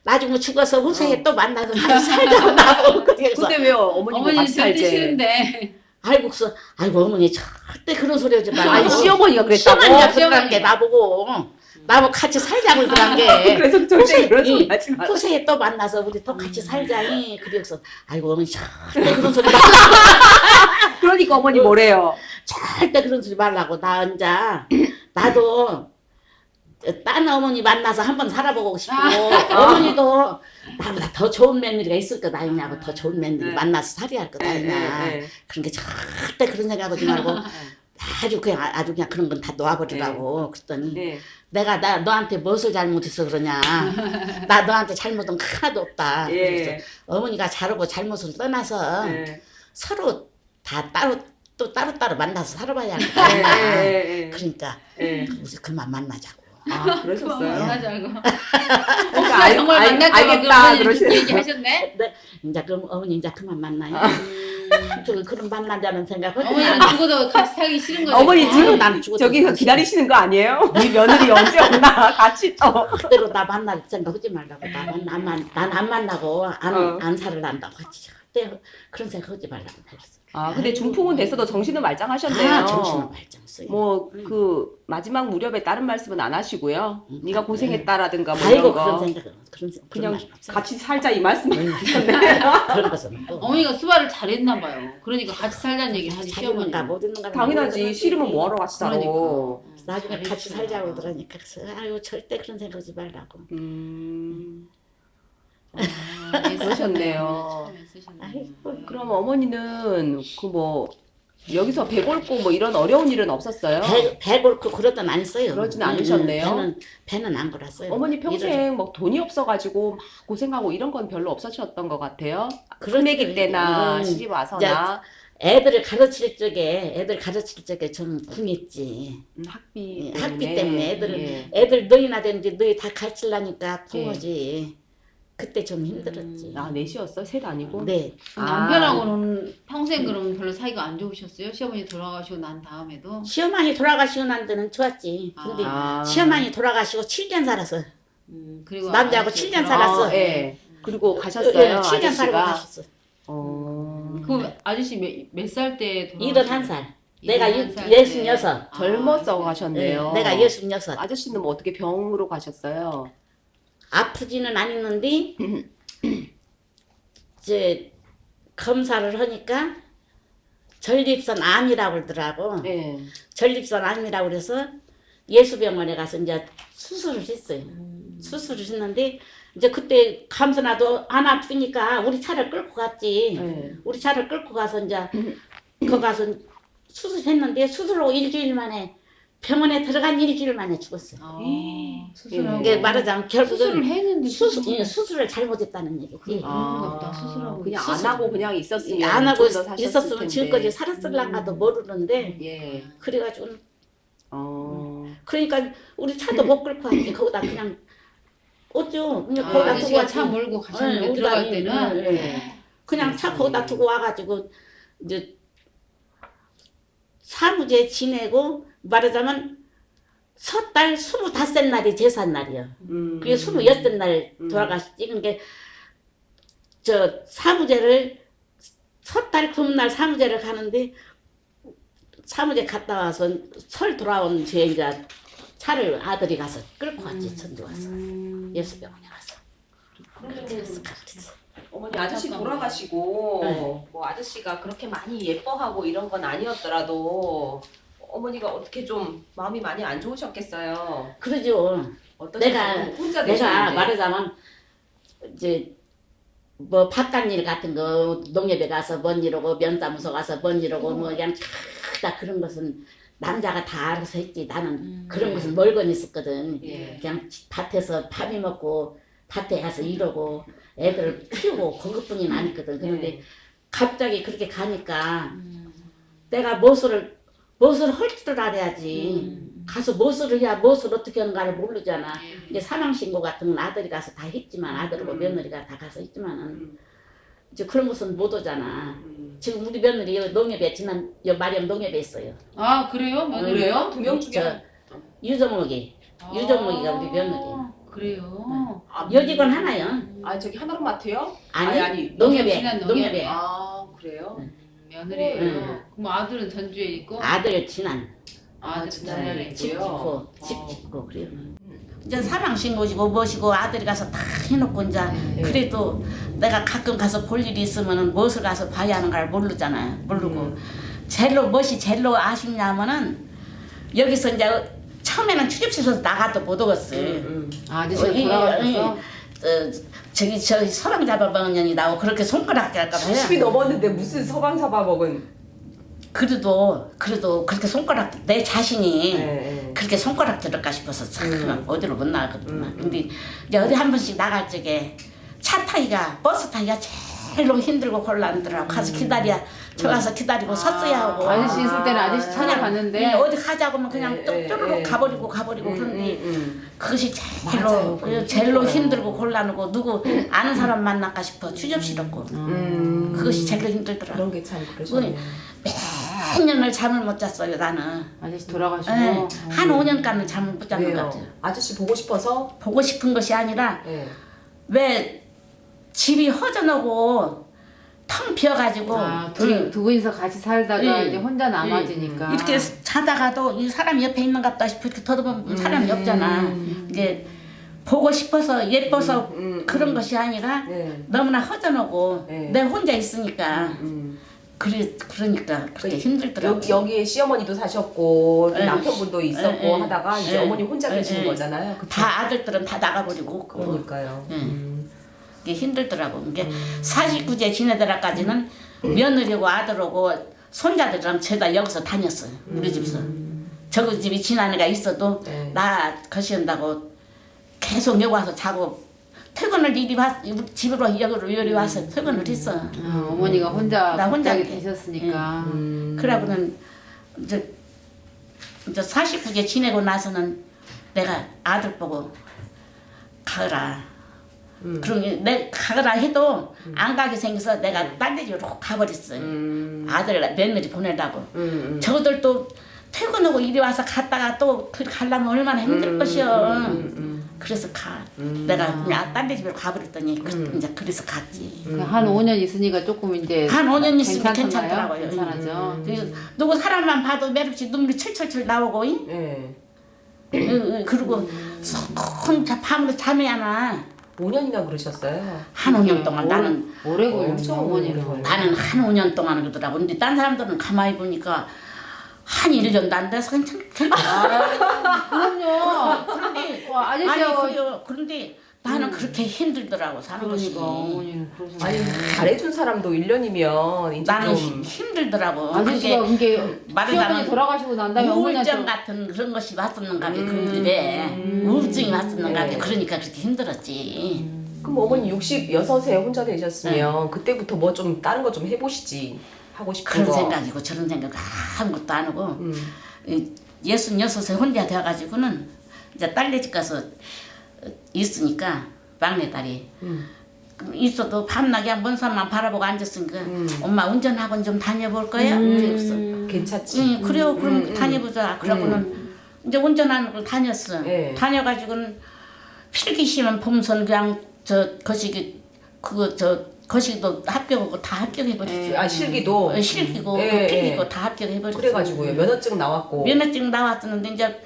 나중에 죽어서 후세에 또 만나서 같이 살자고 나보고 그래서 근데 왜 어머니가 어머니 같이 절대 살지? 싫은데. 아이고 어머니 절대 그런 소리 하지 말고. 아니 시어머니가 그랬다고? 시어머니가 그러는 게 나보고 같이 살자고 그런 게. 그래서 절대 그런 소리 하지 마. 후세에 또 만나서 우리 또 같이 살자니. 그래서 아이고 어머니 절대 그런 소리 그러니까 어머니 뭐래요? 절대 그런 소리 말라고. 나 이제 나도 딴 어머니 만나서 한번 살아보고 싶고 어머니도 나보다 더 좋은 며느리가 있을 거다 아니냐고. 더 좋은 며느리 만나서 살아야 할 거다 아니냐. 그러니까 절대 그런 생각하지 말고 아주 그냥 그런 건 다 놓아버리라고. 그랬더니 내가 너한테 무엇을 잘못해서 그러냐. 나 너한테 잘못은 하나도 없다. 그래서 어머니가 잘하고 잘못을 떠나서 서로 다 따로 만나서 살아봐야 할 거다. 그러니까 그래서 그만 만나자고. 아 그러셨어요? 만나자고. 그러니까 정말 만날까 알겠다 그런 그러시네. 얘기하셨네. 네, 이제 그럼 어머니 이제 그만 만나요. 그런 만나자는 생각하지 어머니는 마. 죽어도 같이 살기 싫은 거죠. 어머니 지금 난 죽어도 저기서 같이 기다리시는 거 아니에요? 우리 며느리 언제 오나 같이 또. 그대로 나 만날 생각하지 말라고. 난 안 만나고 안 살을란다고 하지. 절대 그런 생각하지 말라고 그랬어. 아 근데 중풍은 됐어도 정신은 말짱하셨네요. 정신은 말짱했어요. 뭐 그 마지막 무렵에 다른 말씀은 안 하시고요. 네가 고생했다라든가 뭐 아이고 이런 그런 거. 생각 그런 그냥 말은 없어요. 같이 살자 이 말씀을 그런 것은 또 어머니가 수발을 잘했나 봐요. 그러니까 같이 살자는 얘기를 하지 잘했는가 시어머니가. 못 했는가 당연하지. 싫으면 뭐하러 같이 살아. 그러니까. 나중에 같이 잘했구나. 살자고 그러니까 그래서 아유 절대 그런 생각하지 말라고. 그러셨네요. 아이고. 그럼 어머니는 그 뭐 여기서 배 곪고 뭐 이런 어려운 일은 없었어요? 배 곪고 그러던 안 했어요. 그러진 않으셨네요. 배는 안 걸었어요. 어머니 평생 뭐 돈이 없어가지고 막 고생하고 이런 건 별로 없으셨던 것 같아요. 그런 큰애기 때나 시집 와서나 애들 가르칠 적에 좀 궁했지. 학비 학비 때문에 예. 애들 너희나 되는지 너희 다 가르치려니까 궁하지. 그때 좀 힘들었지. 아 넷이었어? 셋 아니고? 네. 남편하고는 평생 그럼 별로 사이가 안 좋으셨어요? 시어머니 돌아가시고 난 다음에도? 시어머니 돌아가시고 난 데는 좋았지. 근데 시어머니 돌아가시고 7년 살았어. 그리고 남자하고 아저씨 7년 돌아가- 살았어. 예. 그리고 가셨어요. 7년 살고 아저씨가. 가셨어. 그 아저씨 몇 살 때 돌아가셨어요? 71살. 내가 71살 때. 66. 젊어서 가셨네요. 내가 66. 아저씨는 뭐 어떻게 병으로 가셨어요? 아프지는 않았는데 이제 검사를 하니까 전립선 암이라고 그러더라고. 네. 전립선 암이라고 그래서 예수병원에 가서 이제 수술을 했어요. 수술을 했는데 이제 그때 감사나도 안 아프니까 우리 차를 끌고 갔지. 네. 우리 차를 끌고 가서 이제 거기 가서 수술했는데 수술하고 일주일 만에 병원에 들어간 일주일 만에 죽었어요. 수술하고. 이게 말하자면 결국은 수술을 했는데 수술을 잘못했다는 얘기. 없다, 수술하고. 그냥 수술. 안 하고 그냥 있었으면 안 하고 좀더 사셨을 있었으면 텐데. 지금까지 살았을랑가도 모르는데 예. 그래가지고 그러니까 우리 음. 차도 못 끌고 왔지. 거기다 그냥 어쩌 그냥 거기다 두고 아저씨가 왔지. 차 몰고 가셨는데 응, 들어갈 우리가 때는 응. 그냥 차 거기다 두고 와가지고 이제 사무제 지내고 말하자면 섣달 25살 날이 제삿날이요. 그게 26날 돌아가셨지. 그러니까 저 사무제를 섣달 금날 사무제를 가는데 사무제 갔다 와서 설 돌아온 뒤에 이제 차를 아들이 가서 끌고 왔지. 전주 와서 예수병원에 가서. 그래서 어머니 아저씨 돌아가시고 네. 뭐 아저씨가 그렇게 많이 예뻐하고 이런 건 아니었더라도 어머니가 어떻게 좀 마음이 많이 안 좋으셨겠어요. 그러죠. 어떠셨어요? 혼자 내가 계셨는데. 말하자면 이제 뭐 바깥일 같은 거 농협에 가서 뭔 일하고 면사무소 가서 뭔 일하고 뭐 그냥 다 그런 것은 남자가 다 알아서 했지. 나는 그런 것은 멀건 있었거든. 예. 그냥 밭에서 밥이 먹고 밭에 가서 일하고 애들 키우고 그것뿐이는 아니거든. 그런데 예. 갑자기 그렇게 가니까 내가 무엇을 할 줄을 알아야지. 가서 무엇을 해야 무엇을 어떻게 하는가를 모르잖아. 이제 사망신고 같은 건 아들이 가서 다 했지만 아들하고 며느리가 다 가서 했지만은 이제 그런 것은 못 오잖아. 지금 우리 며느리 농협에 지난 마리암 농협에 있어요. 아 그래요? 며느리요? 두 명 중에 저 유정목이 유정목이가 우리 며느리. 그래요? 여직원 하나요. 저기 하나로마트요? 아니, 농협, 농협에 지난 농협에 그래요? 며느리예요. 응. 그럼 아들은 전주에 있고 아들 지난 아들 지난해 지난해 집 있고요. 짓고 집 짓고 그래요. 이제 사망신고지고 뭐시고 아들이 가서 다 해놓고 이제 그래도 내가 가끔 가서 볼 일이 있으면은 무엇을 가서 봐야 하는가를 모르잖아요. 모르고 무엇이 제일로 아쉽냐면은 여기서 이제 처음에는 출입시에서 나가도 못 오겠어요. 아저씨가 돌아가셨어? 저기 서방 잡아먹은 나오고 그렇게 손가락 할까 봐요. 70이 넘었는데 무슨 서방 잡아먹은. 그래도 그렇게 손가락 내 자신이 네. 그렇게 손가락 들을까 싶어서 참 어디로 못 나가거든요. 근데 이제 어디 한 번씩 나갈 적에 차 타기가 버스 타기가 제일로 힘들고 곤란하더라고. 가서 기다려 저 가서 기다리고 섰어야 하고 아저씨 있을 때는 아저씨 그냥 찾아갔는데 어디 가자고 하면 그냥 예, 쪼르륵 예. 가버리고 그런데 그것이 맞아요. 제일로 힘들고 곤란하고 누구 아는 사람 만날까 싶어 추접스럽고 그것이 제일 힘들더라고. 그런 게 참 그러시네요. 몇 년을 잠을 못 잤어요 나는. 아저씨 돌아가시고 네, 한 5년간은 잠을 못 잤는 것 왜요? 같아요. 아저씨 보고 싶어서? 보고 싶은 것이 아니라 네. 왜 집이 허전하고 텅 비어가지고 두 분이서 같이 살다가 예. 이제 혼자 남아지니까 이렇게 자다가도 이 사람이 옆에 있는 것 같다 싶어 이렇게 더듬으면 사람이 없잖아. 이제 보고 싶어서 예뻐서 그런 것이 아니라 네. 너무나 허전하고 네. 내가 혼자 있으니까 그러니까 그렇게 힘들더라고. 여기에 시어머니도 사셨고 네. 남편분도 있었고 네. 하다가 이제 네. 어머니 혼자 계시는 네. 거잖아요. 그쵸? 다 아들들은 다 나가버리고 그러니까요. 이게 힘들더라고. 이게 49제 지내더라까지는 며느리고 아들하고 손자들이랑 죄다 여기서 다녔어요. 우리 집에서. 저거 집이 지난해가 있어도 네. 나 거시한다고 계속 여기 와서 자고 퇴근을 집으로 여기 와서 퇴근을 했어. 어머니가 혼자 나 혼자 갑자기 이렇게. 되셨으니까 그러고는 이제 49제 지내고 나서는 내가 아들 보고 가거라. 그러니 내 가거라 해도 안 가게 생겨서 내가 딴 데 집으로 가버렸어요. 아들 며느리 보내려고. 저들도 퇴근하고 이리 와서 갔다가 또 가려면 얼마나 힘들 것이여. 그래서 내가 그냥 딴 데 집으로 가버렸더니 이제 그래서 갔지. 한 5년 있으니까 조금 이제 한 5년 있으면 괜찮던가요? 괜찮더라고요. 괜찮아져. 그래서 누구 사람만 봐도 매력시 눈물이 철철철 나오고 네. 그리고 혼자 밤으로 잠이 안 와. 5년이나 그러셨어요. 한 5년 동안 나는 오래 걸렸네 엄청 어머니를. 오래 걸렸네. 나는 한 5년 동안 그러더라고. 근데 딴 사람들은 가만히 보니까 한 1년도 안 돼서 괜찮. 그럼요. 그런데 아저씨하고 그런데 나는 그렇게 힘들더라고 사는 것이. 그러니까 어머니는 그러셨네. 아니 잘해준 사람도 1년이면 이제 나는 좀 힘들더라고. 아저씨가 그게 그게 말하자면 시어머니 돌아가시고 난 다음에 우울증 어머니한테 같은 그런 것이 왔었는가 봐. 그 집에 우울증이 왔었는가 봐. 네. 그러니까 그렇게 힘들었지. 그럼 어머니 66에 혼자 되셨으면 그때부터 뭐 좀 다른 거 좀 해보시지 하고 싶은 그런 거. 생각이고 저런 생각 아무것도 안 하고 66에 혼자 되어가지고는 이제 딸네 집 가서 있으니까 막내 딸이 있어도 밤낮 그냥 먼 산만 바라보고 앉았으니까 엄마 운전학원 좀 다녀볼 거야? 그래서 괜찮지. 그래요. 그럼 다녀보자. 그러고는 이제 운전하는 걸 다녔어. 네. 다녀가지고는 필기시험 보면서 그냥 거시기도 합격하고 다 합격해버렸어요. 아 실기도. 실기고 예, 필기고 예. 다 합격해버렸어요. 그래가지고요 면허증 나왔고. 면허증 나왔었는데 이제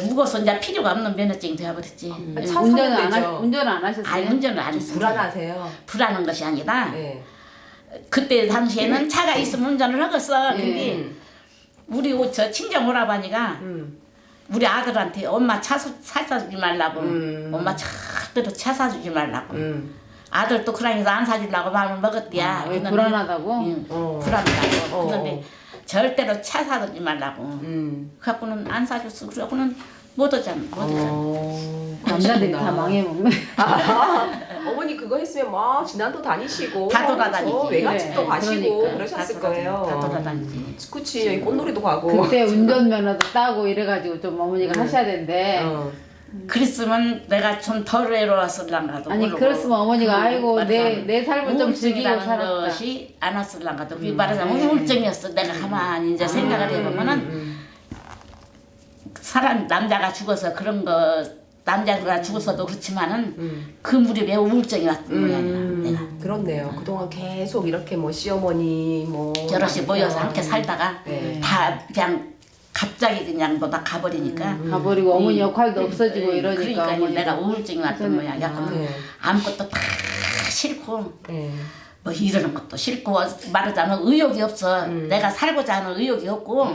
무거워서 이제 필요가 없는 면허증이 되어버렸지. 차 운전을 사면 되죠. 운전을 안 하셨어요? 아니 운전을 안 했어요. 불안하세요. 불안한 것이 아니라 네. 그때 당시에는 차가 있으면 운전을 하겠어. 근데 우리 저 친정 오라버니가 우리 아들한테 엄마 차 사주지 말라고 엄마 절대로 차 사주지 말라고 아들도 그러니까 안 사주려고 마음을 먹었대야. 왜 그런데 불안하다고? 응, 불안하다고. 그런데 절대로 차 사주지 말라고. 그래갖고는 안 사줬어. 그래갖고는 못 오잖아. 못 오잖아. 남자들이 다 망해먹네. 어머니 그거 했으면 막 지난도 다니시고 다 돌아다니지. 저 외갓집도 그래, 가시고 그러니까. 그러셨을 거예요. 다 돌아다니지. 그치 여기 꽃놀이도 가고. 그때 운전면허도 따고 이래가지고 좀 어머니가 하셔야 된대. 그랬으면 내가 좀 덜 외로웠을랑가도 아니 모르고. 그랬으면 어머니가 아이고 말하자면 내 삶을 좀 즐기고 우울증이라는 살았다. 것이 안 왔을랑가도 그게 말하자면 우울증이었어. 내가 가만히 이제 생각을 해보면은 사람 남자가 죽어서 그런 거 남자가 죽어서도 그렇지만은 그 무렵에 우울증이 왔던 모양이야. 내가 그렇네요. 그동안 계속 이렇게 뭐 시어머니 뭐 여럿이 모여서 함께 살다가 네. 다 그냥 갑자기 그냥 뭐 다 가버리니까 가버리고 어머니 역할도 없어지고 이러니까 그러니까 어머니가 내가 우울증이 왔던 모양이야. 약간 네. 아무것도 다 싫고 네. 뭐 이러는 것도 싫고 말하자면 의욕이 없어. 내가 살고자 하는 의욕이 없고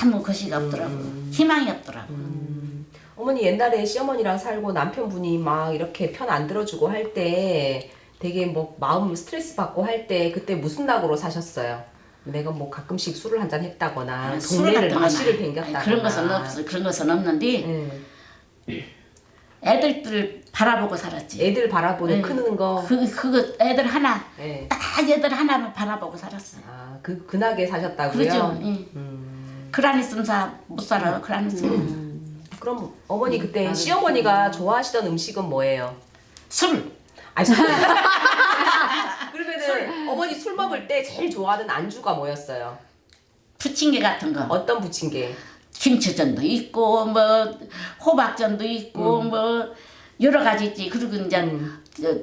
아무 것이 없더라고. 희망이 없더라고. 어머니 옛날에 시어머니랑 살고 남편분이 막 이렇게 편 안 들어주고 할 때 되게 뭐 마음 스트레스 받고 할 때 그때 무슨 낙으로 사셨어요? 내가 뭐 가끔씩 술을 한잔 했다거나 술을 동네를 갖다가 마시를 아니, 댕겼다거나 그런 것은 없어. 그런 것은 없는데 애들들 바라보고 살았지. 애들 바라보는 네. 크는 거. 그거 애들 하나 네. 딱 애들 하나만 바라보고 살았어. 아, 그 근하게 사셨다고요? 그러죠. 예. 그란 있으면 못 살아. 그란 있으면 그럼 어머니 그때 시어머니가 좋아하시던 음식은 뭐예요? 술. 아니 술. 그러면은 어머니 술 먹을 때 제일 좋아하는 안주가 뭐였어요? 부침개 같은 거. 어떤 부침개? 김치전도 있고 뭐 호박전도 있고 뭐 여러 가지 있지. 그리고 이제 저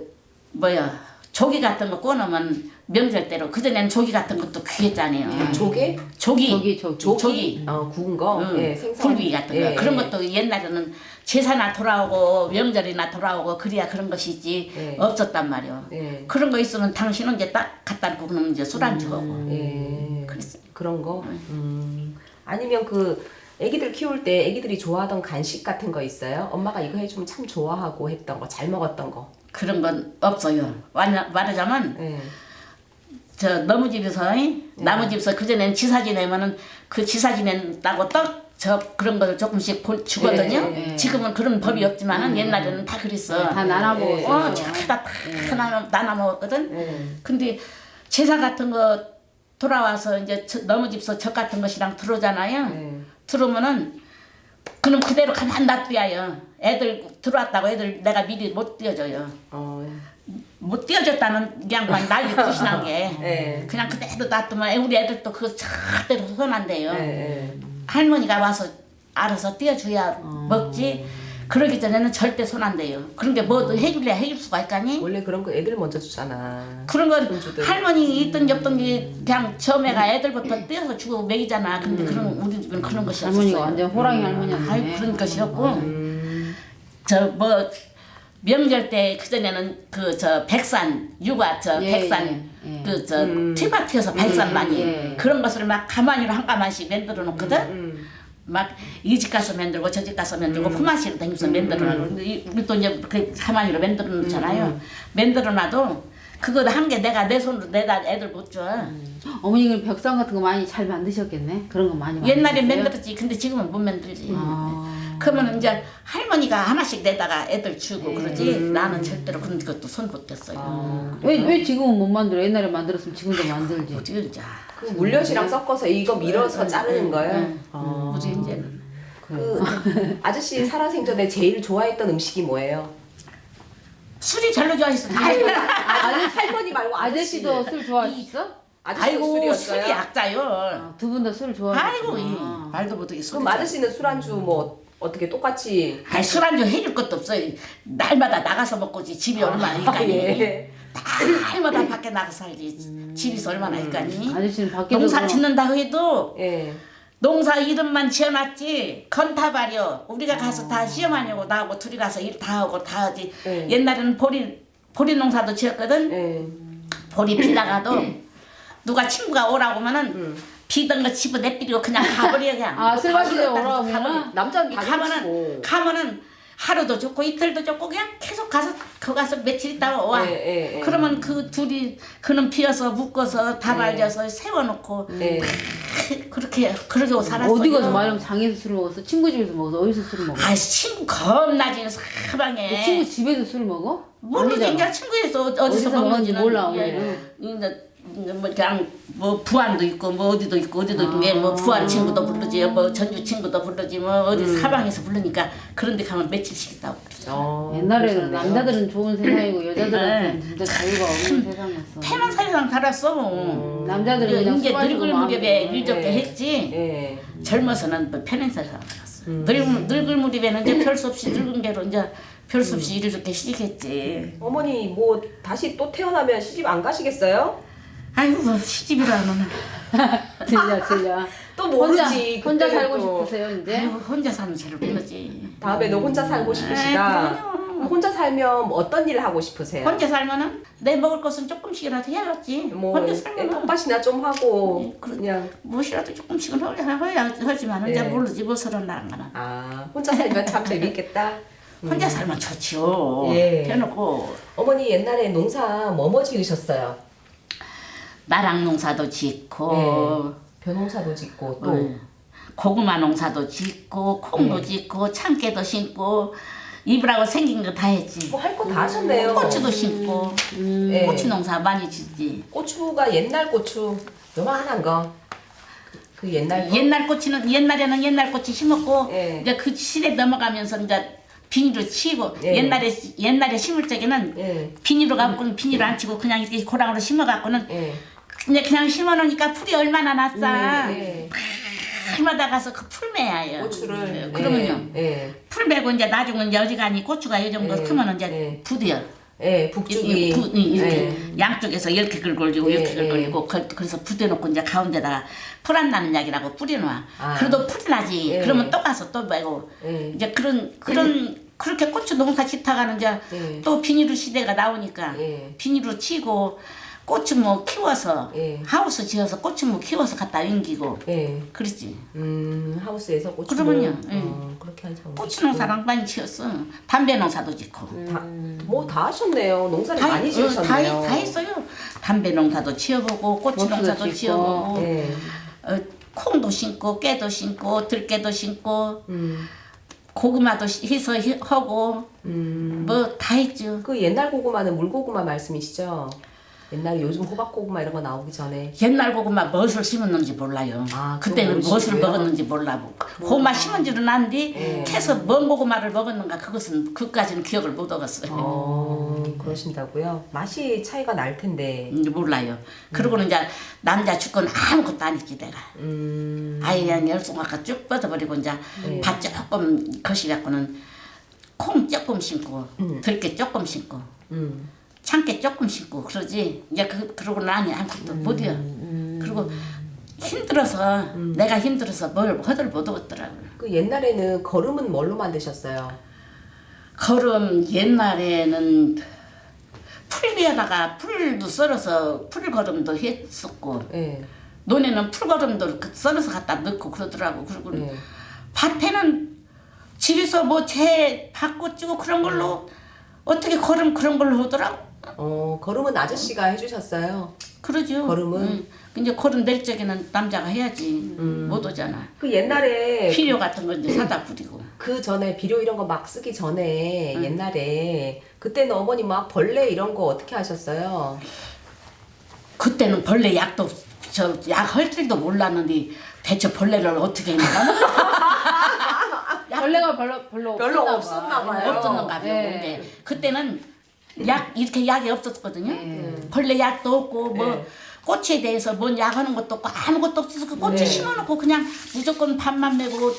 뭐야 조기 같은 거 꺼놓으면 명절 때로 그전에는 조기 같은 것도 귀했잖아요. 조개? 조기. 조기? 구운 거? 응. 예, 생선. 굴비 같은 거. 예, 그런 예. 것도 옛날에는 제사나 돌아오고 명절이나 돌아오고 그래야 그런 것이지 예. 없었단 말이야. 예. 그런 거 있으면 당신은 이제 딱 갖다 놓고 그러면 이제 술 안주고. 예. 그랬어. 그런 거? 아니면 그 애기들 키울 때 애기들이 좋아하던 간식 같은 거 있어요? 엄마가 이거 해주면 참 좋아하고 했던 거, 잘 먹었던 거. 그런 건 없어요. 말하자면 예. 저 너무 집에서 나무 집에서 그 전에는 지사 지내면은 그 지사 지낸다고 떡 저 그런 거를 조금씩 주거든요. 예, 예. 지금은 그런 법이 없지만은 옛날에는 다 그랬어. 다 나눠 먹었어. 다 나눠 먹었거든. 예. 근데 제사 같은 거 돌아와서 이제 너무 집서 적 같은 것이랑 들어오잖아요. 예. 들어오면은 그럼 그대로 가만 놔둬야요. 애들 들어왔다고 애들 내가 미리 못 띄워줘요. 못 띄워줬다는 게 그냥 난리 굿이난 게 예. 그냥 그대로 놔두면 우리 애들도 그거 절대로 손 안 대요. 예. 할머니가 와서 알아서 띄워줘야 먹지. 그러기 전에는 절대 손 안 대요. 그런 게 뭐도 해줄래야 해줄 수가 있까니. 원래 그런 거 애들 먼저 주잖아. 그런 건 손주들. 할머니 있던 없던 게 그냥 처음에가 애들부터 떼어서 주고 먹이잖아. 근데 그런 우리 집은 그런 것이 없었어요. 할머니가 완전 호랑이 할머니였네. 아이 그런 것이 없고 저 뭐 명절 때 그전에는 그 저 백산 육아 저 예, 백산 예. 그 저 티마티에서 백산 많이 예. 그런 것을 막 가마니로 한 가마씩 만들어 놓거든. 막 이 집 가서 만들고 저 집 가서 만들고 품앗이로 다니면서 만들어 놔. 우리 또 이제 그 가마니로 만들어 놓잖아요. 만들어 놔도 그거 한 개 내가 내 손으로 내다 애들 못 줘. 어머니 그 벽상 같은 거 많이 잘 만드셨겠네. 그런 거 많이 옛날에 만드셨어요? 만들었지. 근데 지금은 못 만들지. 아. 그러면 이제 할머니가 하나씩 내다가 애들 주고 그러지. 나는 절대로 그런 것도 손 못 댔어요. 왜 지금은 못 만들어? 옛날에 만들었으면 지금도 만들지. 어디 자. 그 물엿이랑 섞어서 이거 밀어서 자르는 거예요? 우리 이제는 그 아저씨 살아생전에 제일 좋아했던 음식이 뭐예요? 술이 절로 좋아했어. 할머니 말고 아저씨도 술 좋아하셨어? 아저씨도 아이고 술이었어요? 술이 약자요. 아, 두 분 다 술 좋아하셨구나. 아이고 이 말도 못하게 술. 그럼 아저씨는 술안주 뭐 어떻게 똑같이 아니 술안주 해줄 것도 없어요. 날마다 나가서 먹고지 집이 얼마나 있까니. 예. 날마다 밖에 나가서 살지. 집에서 얼마나 있까니. 아저씨는 밖에도 농사 뭐- 짓는다 해도 예. 농사 이름만 지어놨지 건타발이요. 우리가 가서 다 시어머니하고 나하고 둘이 가서 일 다 하고 다 하지. 네. 옛날에는 보리 농사도 지었거든. 예. 보리 피다가도 누가 친구가 오라고 하면은 비던 거 집어 내비리고 그냥 가버려 그냥. 아, 술 마시러 가버려, 오라고 가버려. 하면은? 남자는 다 가면은 그렇고. 가면은 하루도 좋고 이틀도 좋고 그냥 계속 가서 거 가서 며칠 있다가 와. 그러면 그 둘이 그는 피어서 묶어서 다 말려서 세워놓고 네. 그렇게 살았어요. 어디 가서 말하면 장에서 술을 먹었어? 친구 집에서 먹었어? 어디서 술을 먹어? 아 친구 겁나지 사방에. 친구 집에서 술을 먹어? 모르지 아니잖아. 이제 친구에서 어디서 어디서 먹었는지 먹는지는 몰라, 예. 오늘은. 이제 뭐 그냥 뭐 부안도 있고 뭐 어디도 있고 뭐 부안 친구도 부르지 뭐 전주 친구도 부르지 뭐 어디 사방에서 부르니까 그런데 가면 며칠씩 있다고 그러죠. 옛날에는 그러셨네요. 남자들은 좋은 세상이고 여자들한테는 진짜 자유가 없는 세상이었어. 태만 사회상 살았어. 남자들은 그냥 이제 술 마시고 늙을 무렵에 마음대로. 일 좋게 했지. 예. 젊어서는 뭐 편한 세상 살았어. 늙을 무렵에는 이제 별 수 없이 늙은 게로 이제 별 수 없이 일을 좋게 시작했지. 어머니 뭐 다시 또 태어나면 시집 안 가시겠어요? 아이고 시집이라는. 들려. 또 모르지. 혼자 그때는 살고 또. 싶으세요 이제? 아이고 혼자 사는 제일 그러지. 다음에도 혼자 살고 싶으시다. 그럼요. 혼자 살면 뭐 어떤 일을 하고 싶으세요? 혼자 살면은 내 먹을 것은 조금씩이라도 해야지. 뭐 혼자 살면은 똥밭이나 좀 하고 네, 그냥 무엇이라도 조금씩은 해야 하지만 이제 네. 모르지 뭐 서른 나는 거는. 혼자 살면 참 재밌겠다. 혼자 살면 좋지요. 예. 해놓고 어머니 옛날에 농사 뭐뭐 지으셨어요? 나랑 농사도 짓고 네. 벼농사도 짓고 또 고구마 농사도 짓고 콩도 짓고 참깨도 심고 입으라고 생긴 거 다 했지. 뭐 할 거 다 하셨네요. 고추도 심고 예. 고추 농사 많이 짓지. 고추가 옛날 고추 요만한 거. 그 옛날 거. 옛날에는 옛날 고추 심었고 예. 이제 그 시대 넘어가면서 이제 비닐로 치고 예. 옛날에 심을 적에는 예. 비닐로 갖고는 비닐 안 치고 그냥 이렇게 고랑으로 심어 갖고는 예. 그냥 심어 놓으니까 풀이 얼마나 났어. 예. 풀마다 가서 그 풀 매야요. 고추를 그러면요. 예. 풀 매고 이제 나중에 이제 어지간히 고추가 이 정도 예. 크면 이제 예. 부대요. 예. 북쪽이 이렇게 예. 양쪽에서 이렇게 긁어올리고 예, 이렇게 긁어올리고 그래서 부대 놓고 이제 가운데다가 풀 안 나는 약이라고 뿌려놔. 아. 그래도 풀이 나지. 예. 그러면 또 가서 또 매고 예. 이제 그렇게 고추 농사 짓다가는 이제 예. 또 비닐로 시대가 나오니까 예. 비닐로 치고 고추 뭐 키워서 예. 하우스 지어서 고추 뭐 키워서 갖다 옮기고 예. 그랬지. 하우스에서 고추 그러면요, 예. 그렇게 하죠. 고추 농사랑 많이 지었어. 담배 농사도 짓고. 뭐 다 하셨네요. 농사를 많이 다 지으셨네요. 했어요. 담배 농사도 지어보고 고추 고추도 농사도 짓고. 지어보고 예. 콩도 심고 깨도 심고 들깨도 심고 고구마도 해서 하고 뭐 다 했죠. 그 옛날 고구마는 물고구마 말씀이시죠? 옛날에 요즘 호박고구마 이런 거 나오기 전에 옛날 고구마 무엇을 심었는지 몰라요. 아, 그때는 그건 무엇을 모르시고요? 먹었는지 몰라고. 고구마 심은 줄은 아는데 캐서 뭔 고구마를 먹었는가 그것까지는 기억을 못 하겠어요. 그러신다고요? 맛이 차이가 날 텐데. 이제 몰라요. 그러고는 이제 남자 죽건 아무것도 안 했지 내가. 아예 그냥 열송아까 쭉 뻗어버리고 이제 밭 조금 거시갖고는 콩 조금 심고 들깨 조금 심고 참깨 조금 심고 그러지. 이제 그러고 나니 아무것도 못해요. 그리고 힘들어서 내가 힘들어서 뭘 허들 못 하겠더라고요. 그 옛날에는 거름은 뭘로 만드셨어요? 걸음 옛날에는 풀 위에다가 풀도 썰어서 풀걸음도 했었고 예. 논에는 풀걸음도 썰어서 갖다 넣고 그러더라고. 그리고 예. 밭에는 집에서 뭐 재 밭고 찌고 그런 걸로 어떻게 걸음 그런 걸로 하더라고. 거름은 아저씨가 해주셨어요. 그러죠. 걸음은? 이제 걸음 낼 적에는 남자가 해야지. 못 오잖아. 그 옛날에 비료 같은 거 이제 사다 뿌리고. 그 전에 비료 이런 거 막 쓰기 전에 옛날에 그때는 어머니 막 벌레 이런 거 어떻게 하셨어요? 그때는 벌레 약도 약 할 줄도 몰랐는데 대체 벌레를 어떻게 했나? 벌레가 별로 없었나 봐요. 없었는가 봐요. 네. 근데 그때는 이렇게 약이 없었거든요. 벌레 약도 없고 뭐 네. 꽃에 대해서 뭔 약하는 것도 없고 아무것도 없어서 그 꽃을 네. 심어놓고 그냥 무조건 밥만 메고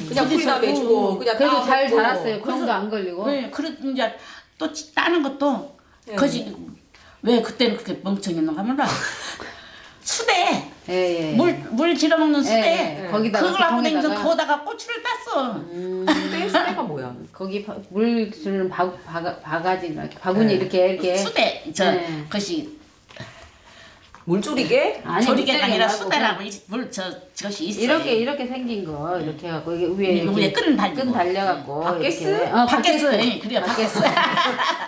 그냥 거기서 풀나 매주고 그냥 그래도 따 잘 먹고. 자랐어요. 병도 안 걸리고. 네, 그래 이제 또 따는 것도 거지 왜 그때는 그렇게 멍청했는가 몰라. 수대 예. 물 질어 먹는 수대 예. 거기다가 그걸 갖고 다니면서 통에다가. 거기다가 고추를 땄어. 그때 수대가 뭐야? 거기 물 주는 바가지 이렇게 바구니 이렇게 수대 저 네. 것이 물조리개? 아니 조리개가 아니라 말고 수대라고 저것이 있어요. 이렇게 생긴 거 이렇게 해갖고 이게 위에 이거 위에 끈 달리고. 달려갖고 바게스? 이렇게. 바게스. 바게스. 예, 그래요. 바게스.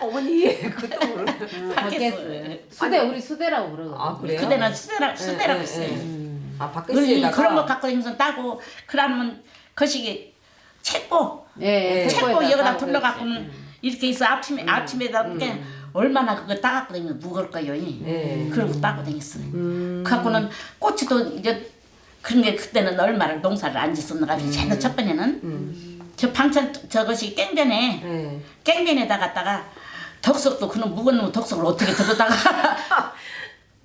어머니 그것도 모르는. 바게스. 수대 우리 수대라고 그러거든. 아 그래요? 그때는 수대라고 예, 했어요. 예. 아 그런 바게스에다가 거 갖고 다니면서 따고 그러면 거시기 책보 예, 책보 책보에다 여기다 따고 둘러갖고는 이렇게 있어 아침에다 이렇게 얼마나 그거 따갖고 다니면 무거울 거요. 예. 그러고 따고 다녔어요. 그갖고는 꼬치도 이제 그런 게 그때는 얼마나 농사를 안 짓었는가 제일 첫 번에는 저 방천 저것이 깽변에 예. 깽변에다 갖다가 덕석도 그런 무거운 놈 덕석을 어떻게 들어다가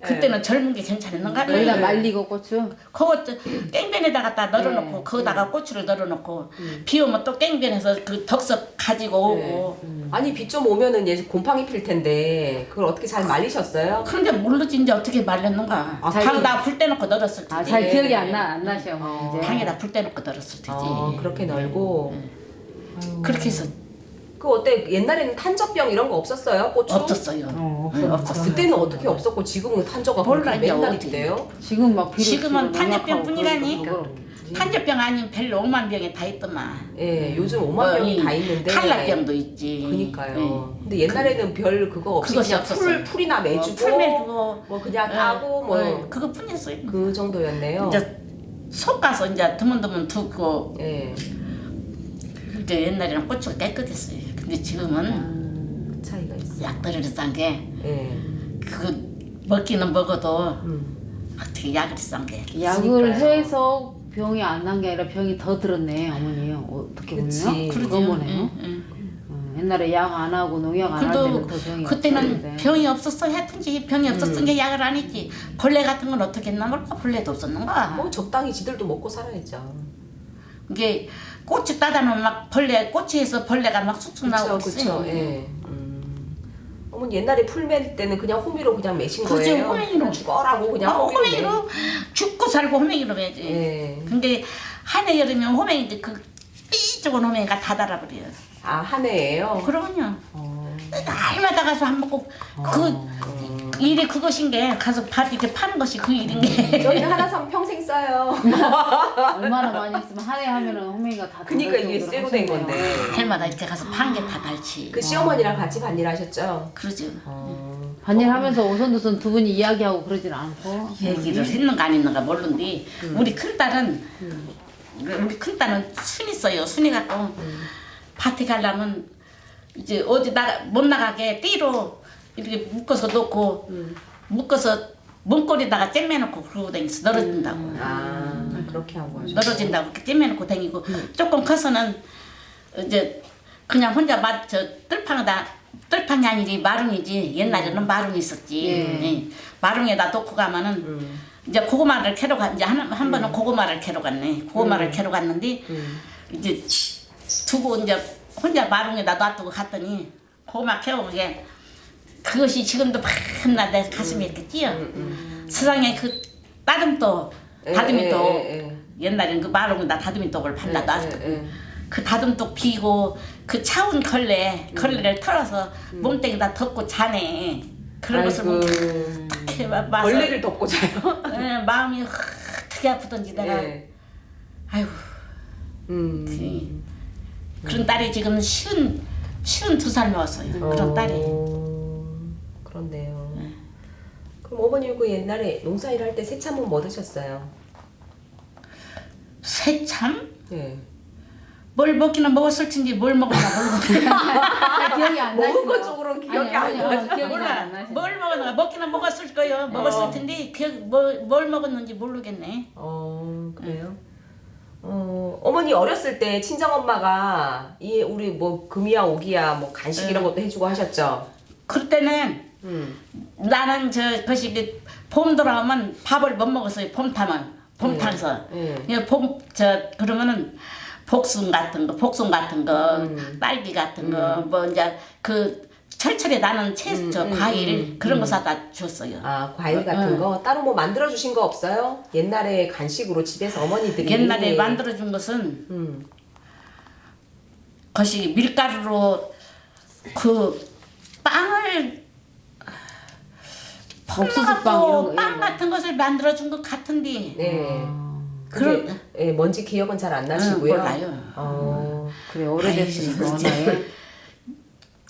그때는 젊은 게 괜찮았는가? 여기다 말리고 고추. 그거 깽변에다 갖다 널어놓고 거기다가 고추를 널어놓고 비 오면 또 깽변에서 그 덕석 가지고 오고 아니 비 좀 오면은 이제 곰팡이 필 텐데 그걸 어떻게 잘 말리셨어요? 그런데 모르지 이제 어떻게 말렸는가 아, 방에다 불 떼놓고 널었을 테지 잘 예. 기억이 안 나셔. 이제. 방에다 불 떼놓고 널었을 테지 그렇게 널고 그렇게 해서 그 어때 옛날에는 탄저병 이런 거 없었어요? 고추? 없었어요 없었어 그때는 어떻게 없었고 지금은 탄저가 몰라, 그렇게 이제 맨날 어떻게. 있대요? 지금 막 비료 지금은 치고 탄저병 농약하고 뿐이라니. 그런 거. 탄저병 아니면 별로 5만 병에 다 있더만 예, 요즘 5만 병이 다 있는데 탈락병도 있지 그니까요. 근데 옛날에는 별 그거 없이 그것이 그냥 없었어요. 풀이나 매주고 풀 매주고 뭐 그냥 따고 뭐 그거뿐이었어요 그 정도였네요. 이제 속 가서 이제 드문드문 두고 예. 이제 옛날에는 고추가 깨끗했어요. 근데 지금은 차이가 있어. 약들을 싼게 예. 그 먹기는 먹어도 음. 어떻게 약을 싼게 약을 그러니까요. 해서 병이 안 난 게 아니라 병이 더 들었네 어머니. 어떻게 그치. 보면 그런 거네요. 옛날에 약 안 하고 농약 안 할 때는 그래도 더 병이 그때는 없었는데. 병이 없었어 했든지 병이 없었던 게 약을 안 했지 벌레 같은 건 어떻게 했나 몰라 벌레도 없었는가 뭐 적당히 지들도 먹고 살아야죠. 이게 고추 따다 놓으면 막 벌레 고추에서 벌레가 막 쑥쑥 나오고 그쵸, 있어요. 그쵸. 예. 어머니 옛날에 풀 맬 때는 그냥 호미로 그냥 매신 그죠, 거예요? 호미로. 죽어라고 그냥 호미로 호맹이로 죽고 살고 호맹이로 해야지. 예. 근데 한해 여름이면 호맹인데 그 삐죽은 호맹이가 다 달아버려요. 아, 한 해예요? 그러면요. 날마다 가서 한 먹고 그 일이 그것인 게 가서 밭 이렇게 파는 것이 그 일인 게. 저희는 하나 사면 평생 써요. 얼마나 많이 했으면 한 해 하면은 호미가 다 그니까 들어갈 이게 정도로 쇠로 된 하셨네요. 건데. 해마다 이렇게 가서 판 게 다 달지. 그 시어머니랑 같이 반일 하셨죠? 그러죠. 반일하면서 오손도손 두 분이 이야기하고 그러진 않고. 얘기를 했는가 안 했는가 모르는데 우리 큰딸은 우리 큰딸은 순 있어요. 순이 갖고 밭에 가려면 이제 어디 못 나가게 띠로 이렇게 묶어서 놓고 묶어서 문고리다가 잼매놓고 그러고 다니면서 널어진다고. 아, 그렇게 하고 하셨죠. 널어진다고 이렇게 잼매놓고 다니고 조금 커서는 이제 그냥 혼자 저 뜰판이 아니지 마룽이지 옛날에는 마룽이 있었지. 예. 마룽에다 놓고 가면은 이제 고구마를 캐러 이제 한 번은 고구마를 캐러 갔네. 고구마를 캐러 갔는데 이제 두고 이제 혼자 마룽에다 놔두고 갔더니 고구마 캐오는 게 그것이 지금도 밤낮 내 가슴에 이렇게 찌어. 세상에 그 다듬도 다듬이도 옛날에는 그 마룽에다 다듬이독을 반다 놔서 그 다듬독 비고 그 차운 걸레를 털어서 몸뚱이다 덮고 자네. 그런 것을 보면 이렇게 벌레를 덮고 자요? 마음이 어떻게 아프던지 내가 예. 아이고 그런 딸이 지금 52살 먹었어요. 그런 딸이. 그렇네요. 그럼 어머니 그 옛날에 농사일 할 때 새참은 뭐 드셨어요? 새참? 예. 뭘 먹기는 먹었을 텐데 뭘 먹었나 모르겠네. 기억이 안 나시나요? 먹은 것 쪽으로는 기억이 안 나요. 기억이 몰라. 안 나시나요? 뭘 먹었나 먹기는 먹었을 거요. 먹었을 텐데 뭘 먹었는지 모르겠네. 그래요? 어머니 어렸을 때 친정엄마가 우리 뭐 금이야 오기야 뭐 간식 이런 것도 해주고 하셨죠? 그럴 때는 나는 그것이 봄 돌아오면 밥을 못 먹었어요. 봄 타서. 그러면은 복숭 같은 거, 딸기 같은 거, 뭐 이제 그 철철에 나는 과일 그런 거 사다 줬어요. 아, 과일 같은 거 따로 뭐 만들어 주신 거 없어요? 옛날에 간식으로 집에서 어머니들이 옛날에 만들어준 것은 그것이 밀가루로 그 빵을 옥수수빵 이런 거. 빵 같은 것을 만들어 준 것 같은데. 네. 그런 근데 예, 뭔지 기억은 잘 안 나시고요. 몰라요. 그래 오래됐으니까 아이고, 워낙에.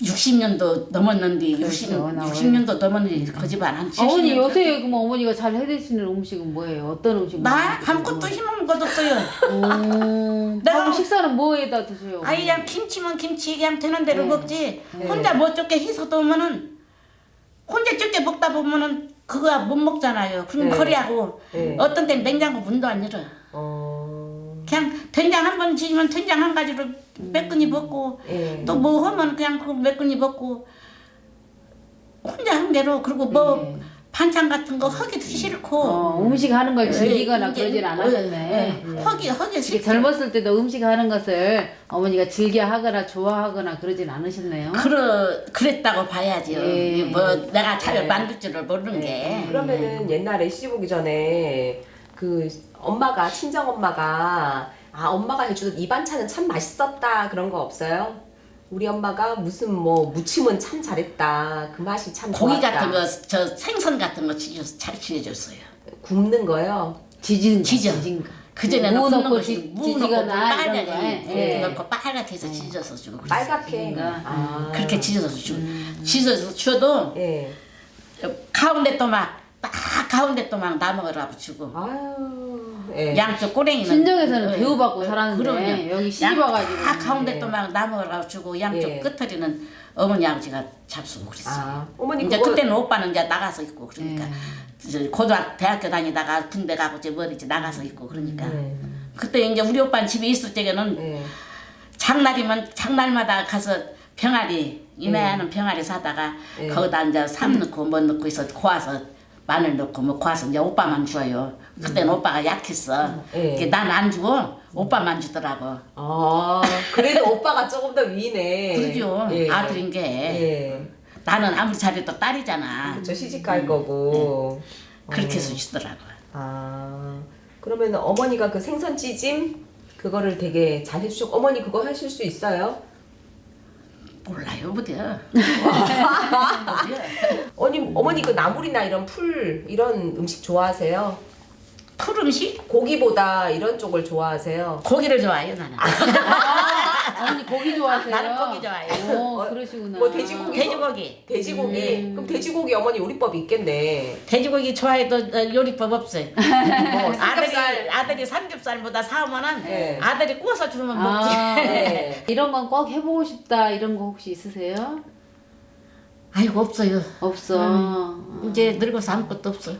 60년도 넘었는데 그렇죠, 나 60년도 넘었는데 그 집 안 한 70년. 어머니 요새 그럼 어머니가 잘 해드시는 음식은 뭐예요? 어떤 음식? 나 아무것도 힘없는 것 없어요. 내가 내가- 식사는 뭐에다 드세요? 아이 그냥 김치면 김치 그냥 되는 대로 네. 먹지. 네. 혼자 뭐 좁게 해서도 오면은 혼자 좁게 먹다 보면은 그거 못 먹잖아요. 그럼 네. 거리하고 네. 어떤 때는 냉장고 문도 안 열어. 그냥 된장 한 번 지으면 된장 한 가지로 몇 근이 먹고 예. 또 뭐 하면 그냥 그 몇 근이 먹고 혼자 한 대로 그리고 뭐 네. 반찬 같은 거 하기도 싫고 음식 하는 걸 즐기거나 이제- 그러진 않았네. 하기 이게 싫고 젊었을 때도 음식 하는 것을 어머니가 즐겨 하거나 좋아하거나 그러진 않으셨네요. 그랬다고 봐야죠. 예. 뭐 내가 차려 네. 만들 줄을 모르는 게. 그러면은 옛날에 시집 오기 전에 그 엄마가 친정 엄마가 엄마가 해주던 이 반찬은 참 맛있었다 그런 거 없어요? 우리 엄마가 무슨 뭐 무침은 참 잘했다 그 맛이 참 고기 좋았다. 같은 거, 저 생선 같은 거 잘 지어줬어요. 굽는 거요. 지진 지져. 지진 거. 그 전에는 무 굽는 넣고 것이 무 넣고 지지거나 이런 빨갛게 거에. 무 예. 넣고 빨갛게 해서 지져서 주고 그랬어요. 빨갛게. 그렇게 지져서 주고 지져서 줘도 예. 가운데 또 막 가운데 또 막 나먹으라고 주고 아유. 예. 양쪽 꼬랭이는 친정에서는 대우받고 살았는데 그럼요. 여기 시집 와가지고 가운데 예. 또 막 나먹으라고 주고 양쪽 예. 끝터리는 어머니 아버지가 잡수고 그랬어요. 어머니 이제 그거 그때는 오빠는 이제 나가서 있고 그러니까 예. 이제 고등학교 대학교 다니다가 군대 가고 이제 머리지 나가서 있고 그러니까 예. 그때 이제 우리 오빠는 집에 있을 때에는 예. 장날이면 장날마다 가서 병아리 이만한 병아리 사다가 예. 거기다 이제 삶 넣고 뭐 넣고 있어 고아서 마늘 넣고 뭐 고아서 이제 오빠만 줘요. 그때는 오빠가 약했어. 예. 난 안 주고 오빠만 주더라고. 그래도 오빠가 조금 더 위네. 그러죠. 예. 아들인 게 예. 나는 아무리 잘해도 딸이잖아. 그쵸 시집 갈 거고. 그렇게 해서 주더라고. 그러면 어머니가 그 생선 찌짐 그거를 되게 잘 해주셨고 어머니 그거 하실 수 있어요? 몰라요, 못해요. 어머니 그 나물이나 이런 풀 이런 음식 좋아하세요? 풀 음식? 고기보다 이런 쪽을 좋아하세요? 고기를 좋아해요, 나는. 어머니 고기 좋아하세요? 나는 고기 좋아해요. 오 그러시구나. 뭐 돼지고기? 돼지고기. 돼지고기? 그럼 돼지고기 어머니 요리법이 있겠네. 돼지고기 좋아해도 요리법 없어요. 뭐 삼겹살. 아들이 삼겹살보다 사오면은 네. 아들이 구워서 주면 먹지. 네. 이런 건 꼭 해보고 싶다 이런 거 혹시 있으세요? 아이고 없어요. 없어. 이제 늙어서 아무것도 없어.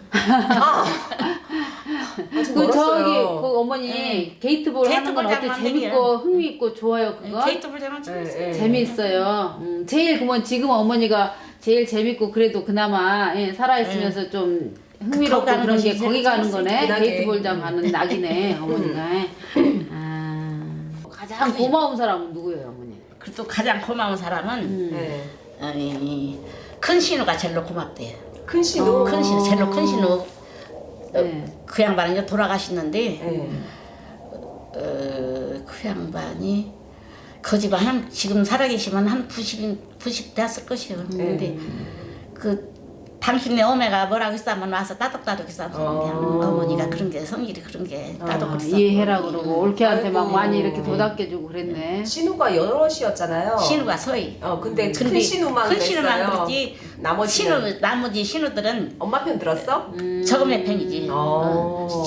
아직 그 저기 멀었어요. 그 어머니 게이트볼 하는 건 게이트볼 어때? 장만 재밌고 흥미있고 좋아요 그거? 게이트볼 되면 좀 예, 예. 재미있어요. 제일 그러면 지금 어머니가 제일 재밌고 그래도 그나마 살아있으면서 좀 흥미롭고 거기 가는 그런 게 것이 거기 제일 가는 거네. 재밌지. 게이트볼장 가는 낙이네 어머니가. 가장 고마운 사람은 누구예요 어머니? 그래도 가장 고마운 사람은 네. 큰 신우가 제일로 고맙대요. 큰 신우. 큰 신우, 제일로 큰 신우. 네. 그 양반은 이제 돌아가셨는데 네. 그 양반이 그 집안 한 지금 살아계시면 한 90 됐을 것이에요. 근데 그 당신네 어머니가 뭐라고 했으면 와서 따독따독 했으면 그냥 어머니가 그런 게 성질이 그런 게 따독했어. 이해해라 그러고 올케한테 막 아이고. 많이 이렇게 도닥여주고 그랬네. 신우가 여럿이었잖아요. 신우가 서희. 근데 큰 신우만 큰 신우만 그랬어요. 그렇지. 나머지는 나머지 신우들은 엄마 편 들었어? 저금의 편이지.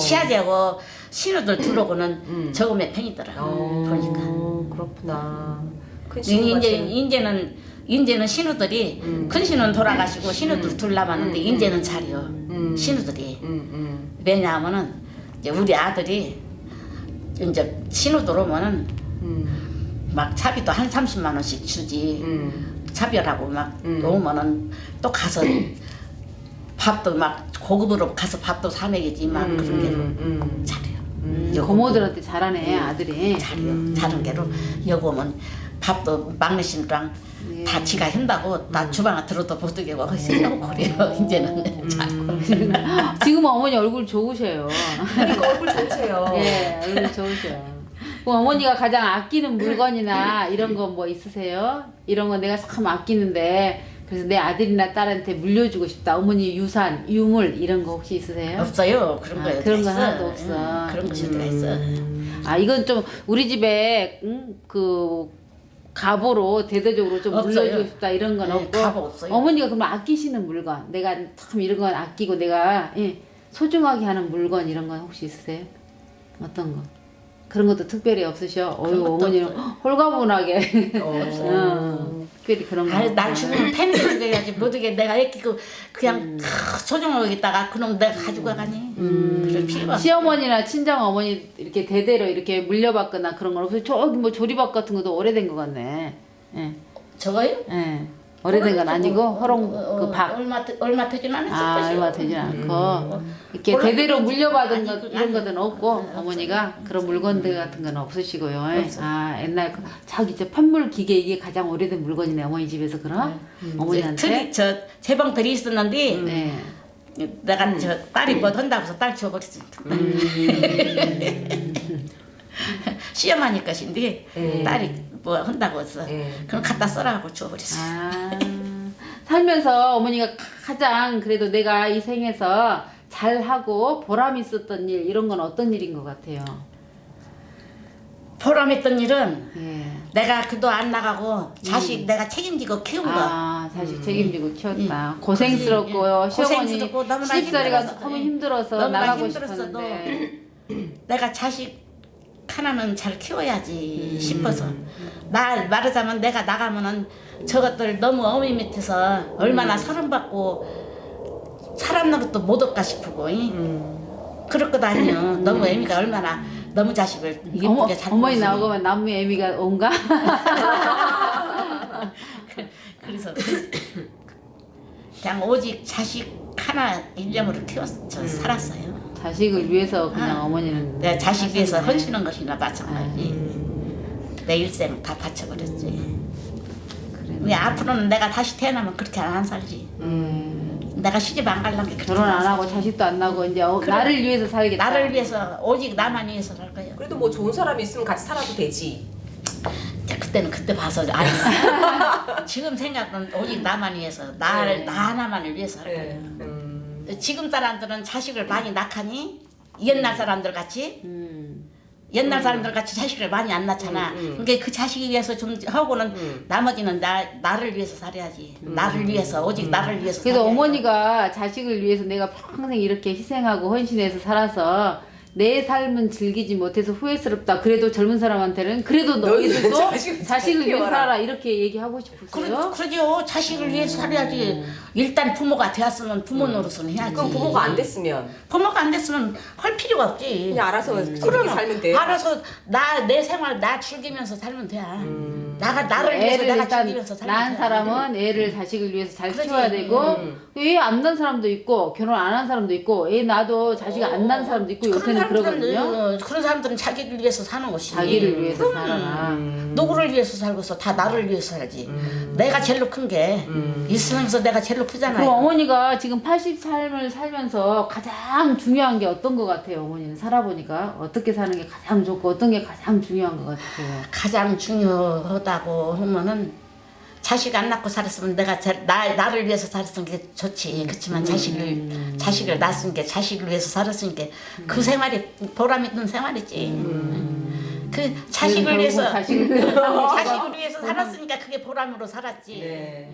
시아제하고 신우들 들어오고는 저금의 편이더라고. 그러니까. 그렇구나. 큰 신우가 이제는 신우들이 큰 신우는 돌아가시고 신우들 둘 남았는데 이제는 잘해요. 신우들이. 왜냐하면은 이제 우리 아들이 이제 신우들 오면은 막 차비도 한 30만 원씩 주지. 차별하고 막 오면은 또 가서 밥도 막 고급으로 가서 밥도 사 먹이지 막 그런 게로 잘해요. 고모들한테 잘하네 아들이. 잘해요. 잘한 게로 여기 오면 밥도 막내 신우랑 다 지가 한다고 나 주방에 들어도 못 들게 뭐 하시려고 그래요. 이제는 잘고. 지금 어머니 얼굴 좋으셔요. 그러니까 얼굴 좋으세요. 예, 얼굴 좋으셔요. 그럼 어머니가 가장 아끼는 물건이나 이런 거 뭐 있으세요? 이런 거 내가 참 아끼는데 그래서 내 아들이나 딸한테 물려주고 싶다. 어머니 유산, 유물 이런 거 혹시 있으세요? 없어요. 그런 거 그런 건 있어. 하나도 없어. 그런 것이 다 있어. 아 이건 좀 우리 집에 그 가보로 대대적으로 좀 없어요. 물려주고 싶다 이런 건 네, 없고 가보 없어요. 어머니가 그러면 아끼시는 물건 내가 참 이런 건 아끼고 내가 소중하게 하는 물건 이런 건 혹시 있으세요? 어떤 거? 그런 것도 특별히 없으셔? 어유 것도 어머니는 없어요. 홀가분하게 없어요. 특별히 그런 거. 아니, 나 죽으면 팬들을 줘야지. 모두게 내가 애끼고 그냥 소중하게 있다가 그놈 내가 가지고 가니. 그럴 필요가 없어. 시어머니나 친정 어머니 이렇게 대대로 이렇게 물려받거나 그런 건 없어요. 저기 뭐 조리밥 같은 것도 오래된 것 같네. 예. 저거요? 예. 오래된 건 아니고 호롱 그 밥. 얼마 되진 않았을 아, 것이요. 얼마 되진 않고 이렇게 몰라, 대대로 그거지. 물려받은 아니, 것 그거 이런 아니. 것은 없고 어머니가 그런 물건들 같은 건 없으시고요. 아 옛날 자기 저 팬물 기계 이게 가장 오래된 물건이네 어머니 집에서 그럼 어머니한테. 틀이 저 재봉틀이 있었는데 네. 내가 저 딸이 뭐 한다고 해서 딸 줘버렸지. 시어머니 것인데 딸이 뭐 한다고 해서 그럼 갖다 써라고 줘버렸어. 아 살면서 어머니가 가장 그래도 내가 이 생에서 잘하고 보람 있었던 일 이런 건 어떤 일인 것 같아요? 보람했던 일은 예. 내가 그도 안 나가고 자식 내가 책임지고 키운 거. 아 자식 책임지고 키웠다. 고생스럽고요. 시어머니 고생스럽고 너무나 시집살이가 힘들었어. 너무 힘들어서 너무나 나가고 힘들었어도 싶었는데 내가 자식 하나는 잘 키워야지 싶어서 말하자면 내가 나가면은 저것들 너무 어미 밑에서 얼마나 서름받고 살았는 것도 못 얻까 싶고 그럴 것 아니요. 너무 애미가 얼마나 너무 자식을 예쁘게 잘 어머니 키웠으니. 나오면 남무 애미가 온가? 그래서 그냥 오직 자식 하나 일념으로 살았어요. 자식을 위해서 그냥 어머니는 내 자식 위해서 하셨네. 헌신한 것이나 마찬가지. 내 일생 다 바쳐버렸지. 근데 앞으로는 내가 다시 태어나면 그렇게 안 살지. 내가 시집 안 갈란 게 결혼 안 하고 자식도 안 나고 이제 그래. 나를 위해서 살겠다. 나를 위해서 오직 나만 위해서 살 거예요. 그래도 뭐 좋은 사람이 있으면 같이 살아도 되지. 이제 그때는 그때 봐서 아니 지금 생각은 오직 나만 위해서 나 하나만을 위해서 할 거예요. 지금 사람들은 자식을 많이 낳하니 옛날 사람들 같이 옛날 사람들 같이 자식을 많이 안 낳잖아. 그러니까 그 자식에 위해서 좀 하고는 나머지는 나를 위해서 살아야지. 나를 위해서 오직 나를 위해서. 그래서 살아야지. 어머니가 자식을 위해서 내가 평생 이렇게 희생하고 헌신해서 살아서 내 삶은 즐기지 못해서 후회스럽다. 그래도 젊은 사람한테는 그래도 너희들도 자식을 자식을 잘 위해 키워라. 살아라 이렇게 얘기하고 싶으세요? 그러죠. 자식을 위해서 살아야지. 일단 부모가 되었으면 부모 노릇은 해야지. 그럼 부모가 안 됐으면 부모가 안 됐으면 할 필요가 없지. 그냥 알아서 그렇게 그러면 살면 돼. 알아서 내 생활 나 즐기면서 살면 돼. 나를 위해서 애를 내가 일단 즐기면서 살면 낳은 돼. 사람은 애를 자식을 위해서 잘 그러지. 키워야 되고 애 안 낳은 사람도 있고 결혼 안 한 사람도 있고 애 낳아도 자식 안 낳은 사람도 있고 요새는 그러거든요. 그런 사람들은 자기를 위해서 사는 것이지. 자기를 위해서 살아라. 누구를 위해서 살고서 다 나를 위해서 살지. 내가 제일로 큰 게 이 세상에서 내가 제일로 크잖아요. 그럼 어머니가 지금 80삶을 살면서 가장 중요한 게 어떤 것 같아요? 어머니는 살아보니까 어떻게 사는 게 가장 좋고 어떤 게 가장 중요한 것 같으세요? 가장 중요하다고 하면은 자식 안 낳고 살았으면 내가 나를 위해서 살았으면 게 좋지. 그렇지만 자식을 낳았으면 게 자식을 위해서 살았으니까 그 생활이 보람 있는 생활이지. 그 자식을 결국은 위해서 자식을 자식을 위해서 살았으니까 그게 보람으로 살았지. 네.